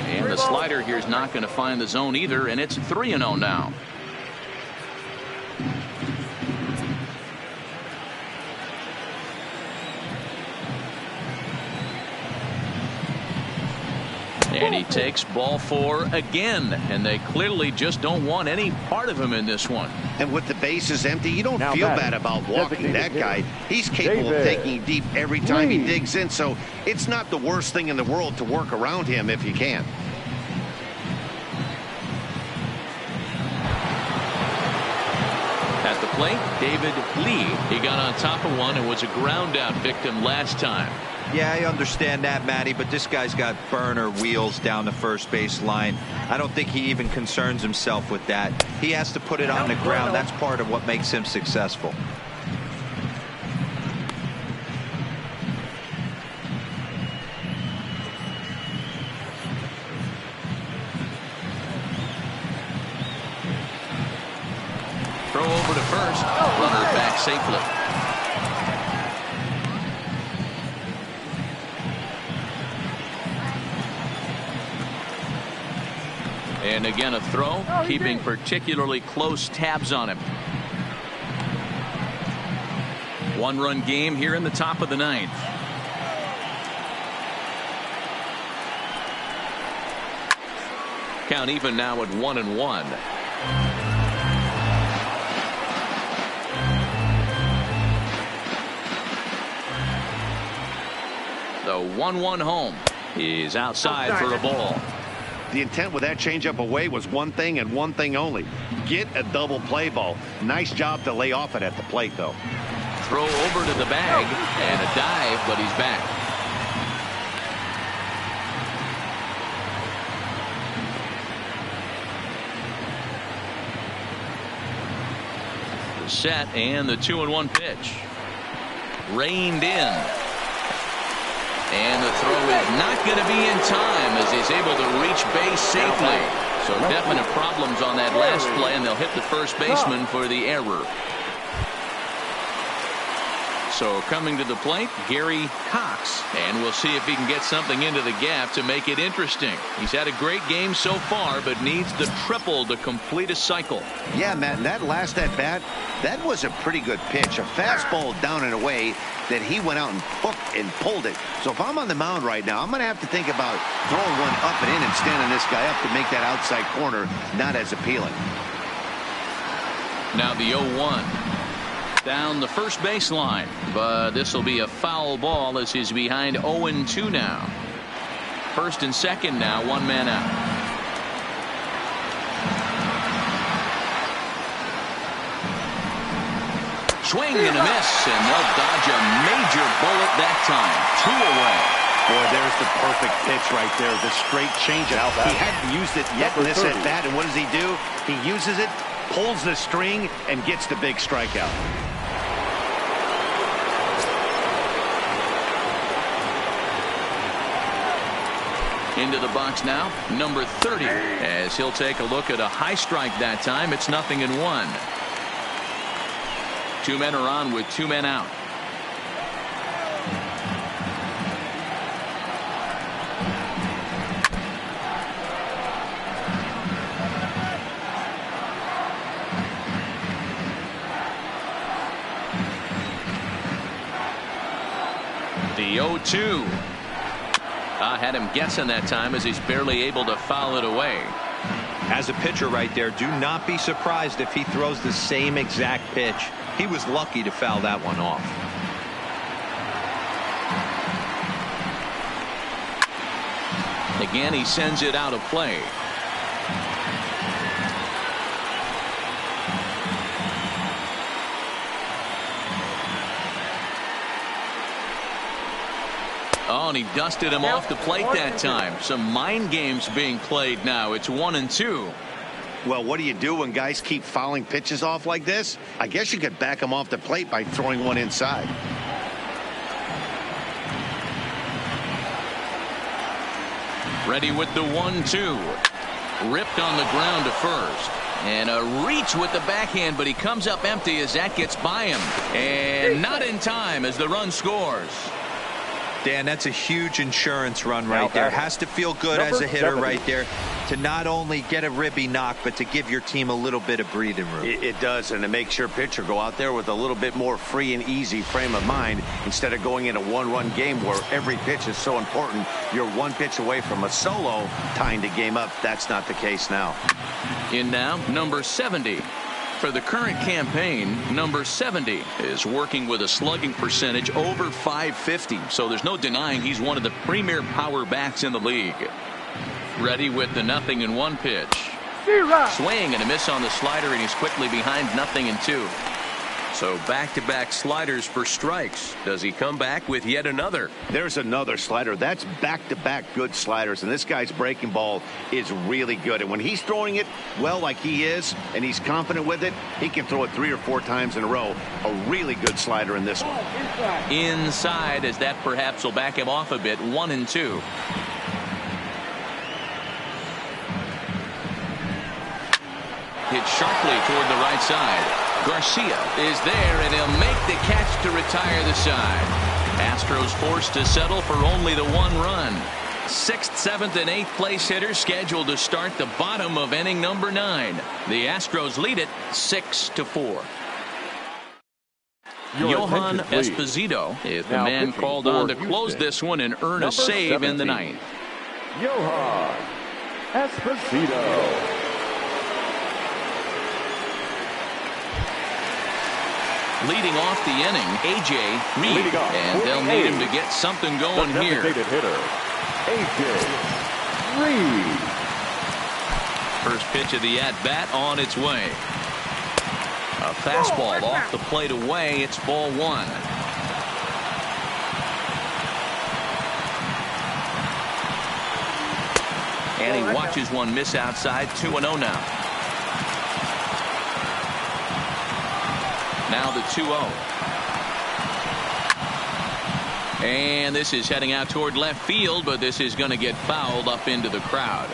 And the slider here is not going to find the zone either, and it's 3-0 now. And he takes ball 4 again, and they clearly just don't want any part of him in this one. And with the bases empty, you don't feel bad about walking that guy. He's capable of taking deep every time he digs in, so it's not the worst thing in the world to work around him if you can. At the plate, David Lee. He got on top of one and was a ground out victim last time. Yeah, I understand that, Matty, but this guy's got burner wheels down the first base line. I don't think he even concerns himself with that. He has to put it on the ground. That's part of what makes him successful. Throw over to first. Runner back safely. And again a throw, keeping particularly close tabs on him. One-run game here in the top of the ninth. Count even now at 1-1. The 1-1 home. He's outside for a ball. The intent with that changeup away was one thing and one thing only. Get a double play ball. Nice job to lay off it at the plate, though. Throw over to the bag and a dive, but he's back. The set and the 2-1 pitch. Reined in. And the throw is not going to be in time as he's able to reach base safely. So definite problems on that last play, and they'll hit the first baseman for the error. So coming to the plate, Gary Cox. And we'll see if he can get something into the gap to make it interesting. He's had a great game so far, but needs the triple to complete a cycle. Yeah, Matt, that last at-bat, that was a pretty good pitch. A fastball down and away that he went out and hooked and pulled it. So if I'm on the mound right now, I'm going to have to think about throwing one up and in and standing this guy up to make that outside corner not as appealing. Now the 0-1. Down the first baseline, but this will be a foul ball as he's behind 0-2 now. First and second now, one man out. Swing and a miss, and they'll dodge a major bullet that time. 2 away. Boy, there's the perfect pitch right there. The straight changeup. He hadn't used it yet in this at-bat, and what does he do? He uses it, pulls the string, and gets the big strikeout. Into the box now, number 30, as he'll take a look at a high strike that time. It's 0-1. 2 men are on with 2 men out. The 0-2. Had him guessing that time as he's barely able to foul it away. As a pitcher right there, do not be surprised if he throws the same exact pitch. He was lucky to foul that one off. Again, he sends it out of play. Oh, and he dusted him off the plate that time. Some mind games being played now. It's 1-2. Well, what do you do when guys keep fouling pitches off like this? I guess you could back them off the plate by throwing one inside. Ready with the 1-2. Ripped on the ground to first. And a reach with the backhand, but he comes up empty as that gets by him. And not in time as the run scores. Dan, that's a huge insurance run right there. Has to feel good as a hitter right there to not only get a ribby knock, but to give your team a little bit of breathing room. It does, and it makes your pitcher go out there with a little bit more free and easy frame of mind instead of going in a one-run game where every pitch is so important. You're one pitch away from a solo tying the game up. That's not the case now. In now, number 70. For the current campaign, number 70 is working with a slugging percentage over 550. So there's no denying he's one of the premier power bats in the league. Ready with the 0-1 pitch. Swing and a miss on the slider, and he's quickly behind 0-2. So back-to-back sliders for strikes. Does he come back with yet another? There's another slider. That's back-to-back good sliders, and this guy's breaking ball is really good. And when he's throwing it well like he is, and he's confident with it, he can throw it 3 or 4 times in a row. A really good slider in this one. Inside, as that perhaps will back him off a bit. 1-2. Hit sharply toward the right side. Garcia is there, and he'll make the catch to retire the side. Astros forced to settle for only the 1 run. 6th, 7th, and 8th place hitters scheduled to start the bottom of inning number 9. The Astros lead it 6-4. Johan Esposito is the man called on to close this one and earn a save in the 9th. Johan Esposito. Leading off the inning, A.J. Reed, and they'll need him to get something going here. Hitter, A.J. Reed. First pitch of the at-bat on its way. A fastball off the plate away. It's ball 1. And he watches one miss outside. 2-0 now. Now the 2-0. And this is heading out toward left field, but this is going to get fouled up into the crowd.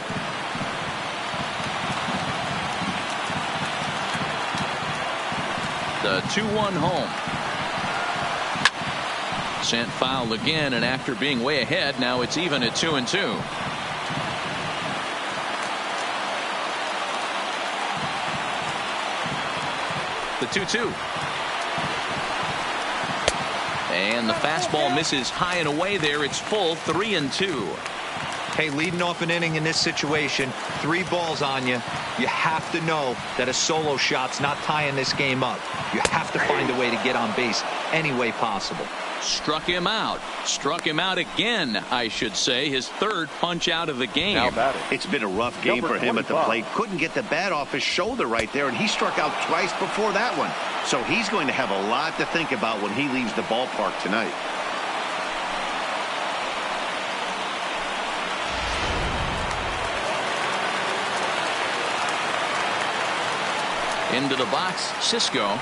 The 2-1 home. Sent foul again, and after being way ahead, now it's even at 2-2. The 2-2. And the fastball misses high and away there. It's full 3-2. Hey, leading off an inning in this situation, 3 balls on you. You have to know that a solo shot's not tying this game up. You have to find a way to get on base any way possible. Struck him out. Struck him out again, I should say. His 3rd punch out of the game. It's been a rough game for him at the plate. Couldn't get the bat off his shoulder right there, and he struck out twice before that one. So he's going to have a lot to think about when he leaves the ballpark tonight. Into the box, Cisco.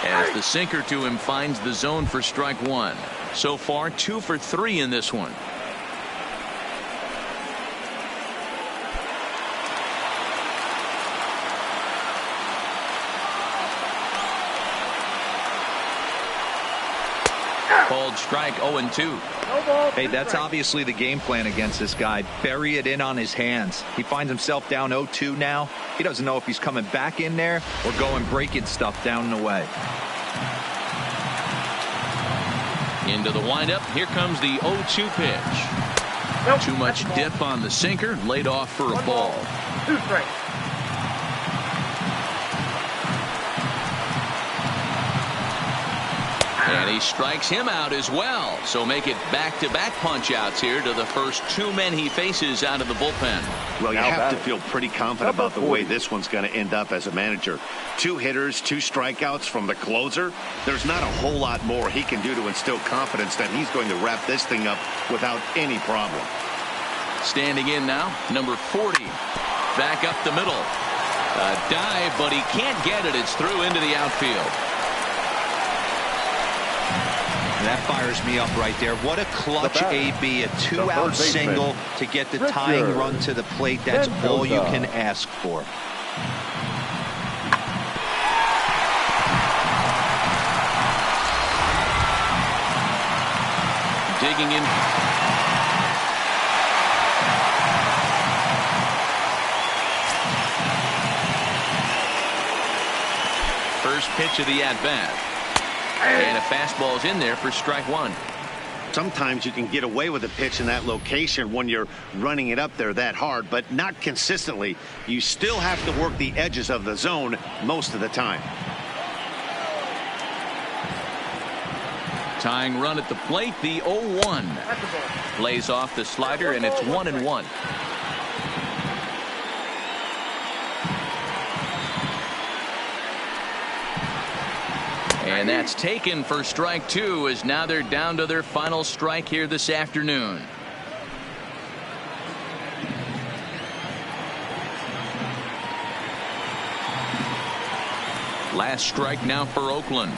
As the sinker to him finds the zone for strike 1. So far 2 for 3 in this one. Called strike 0-2. Hey, that's obviously the game plan against this guy. Bury it in on his hands. He finds himself down 0-2 now. He doesn't know if he's coming back in there or going breaking stuff down and away. Into the windup. Here comes the 0-2 pitch. Nope, Too much dip on the sinker. Laid off for a ball. 2 strikes. And he strikes him out as well. So make it back-to-back punch-outs here to the first 2 men he faces out of the bullpen. Well, you have to feel pretty confident about the way this one's going to end up as a manager. 2 hitters, 2 strikeouts from the closer. There's not a whole lot more he can do to instill confidence that he's going to wrap this thing up without any problem. Standing in now, number 40. Back up the middle. A dive, but he can't get it. It's through into the outfield. That fires me up right there. What a clutch AB, a 2-out single to get the tying run to the plate. That's all you can ask for. Digging in. First pitch of the at-bat. And a fastball's in there for strike 1. Sometimes you can get away with a pitch in that location when you're running it up there that hard, but not consistently. You still have to work the edges of the zone most of the time. Tying run at the plate, the 0-1. Plays off the slider, and it's 1-1. And that's taken for strike 2, as now they're down to their final strike here this afternoon. Last strike now for Oakland.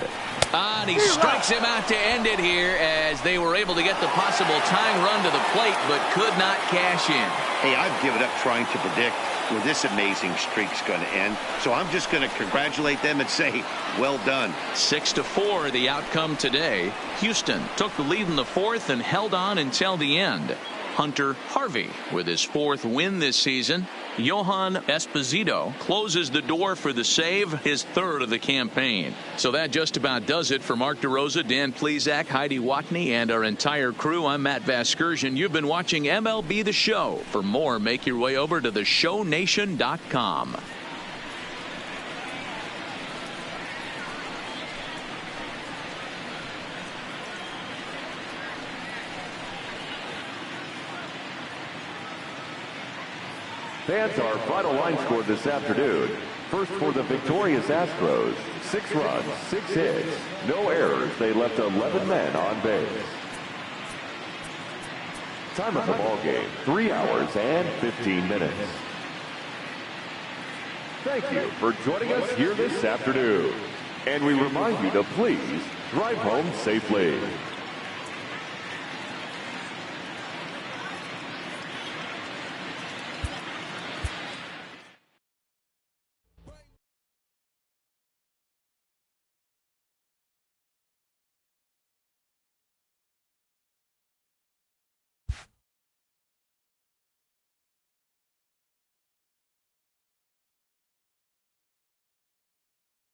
And he strikes him out to end it here, as they were able to get the possible tying run to the plate but could not cash in. Hey, I've given up trying to predict where this amazing streak's going to end, so I'm just going to congratulate them and say, well done. 6-4 the outcome today. Houston took the lead in the 4th and held on until the end. Hunter Harvey with his 4th win this season. Johan Esposito closes the door for the save, his 3rd of the campaign. So that just about does it for Mark DeRosa, Dan Plesac, Heidi Watney, and our entire crew. I'm Matt Vasgersian. You've been watching MLB The Show. For more, make your way over to theshownation.com. Fans, our final line score this afternoon. First for the victorious Astros, 6 runs, 6 hits, no errors. They left 11 men on base. Time of the ball game, 3 hours and 15 minutes. Thank you for joining us here this afternoon. And we remind you to please drive home safely.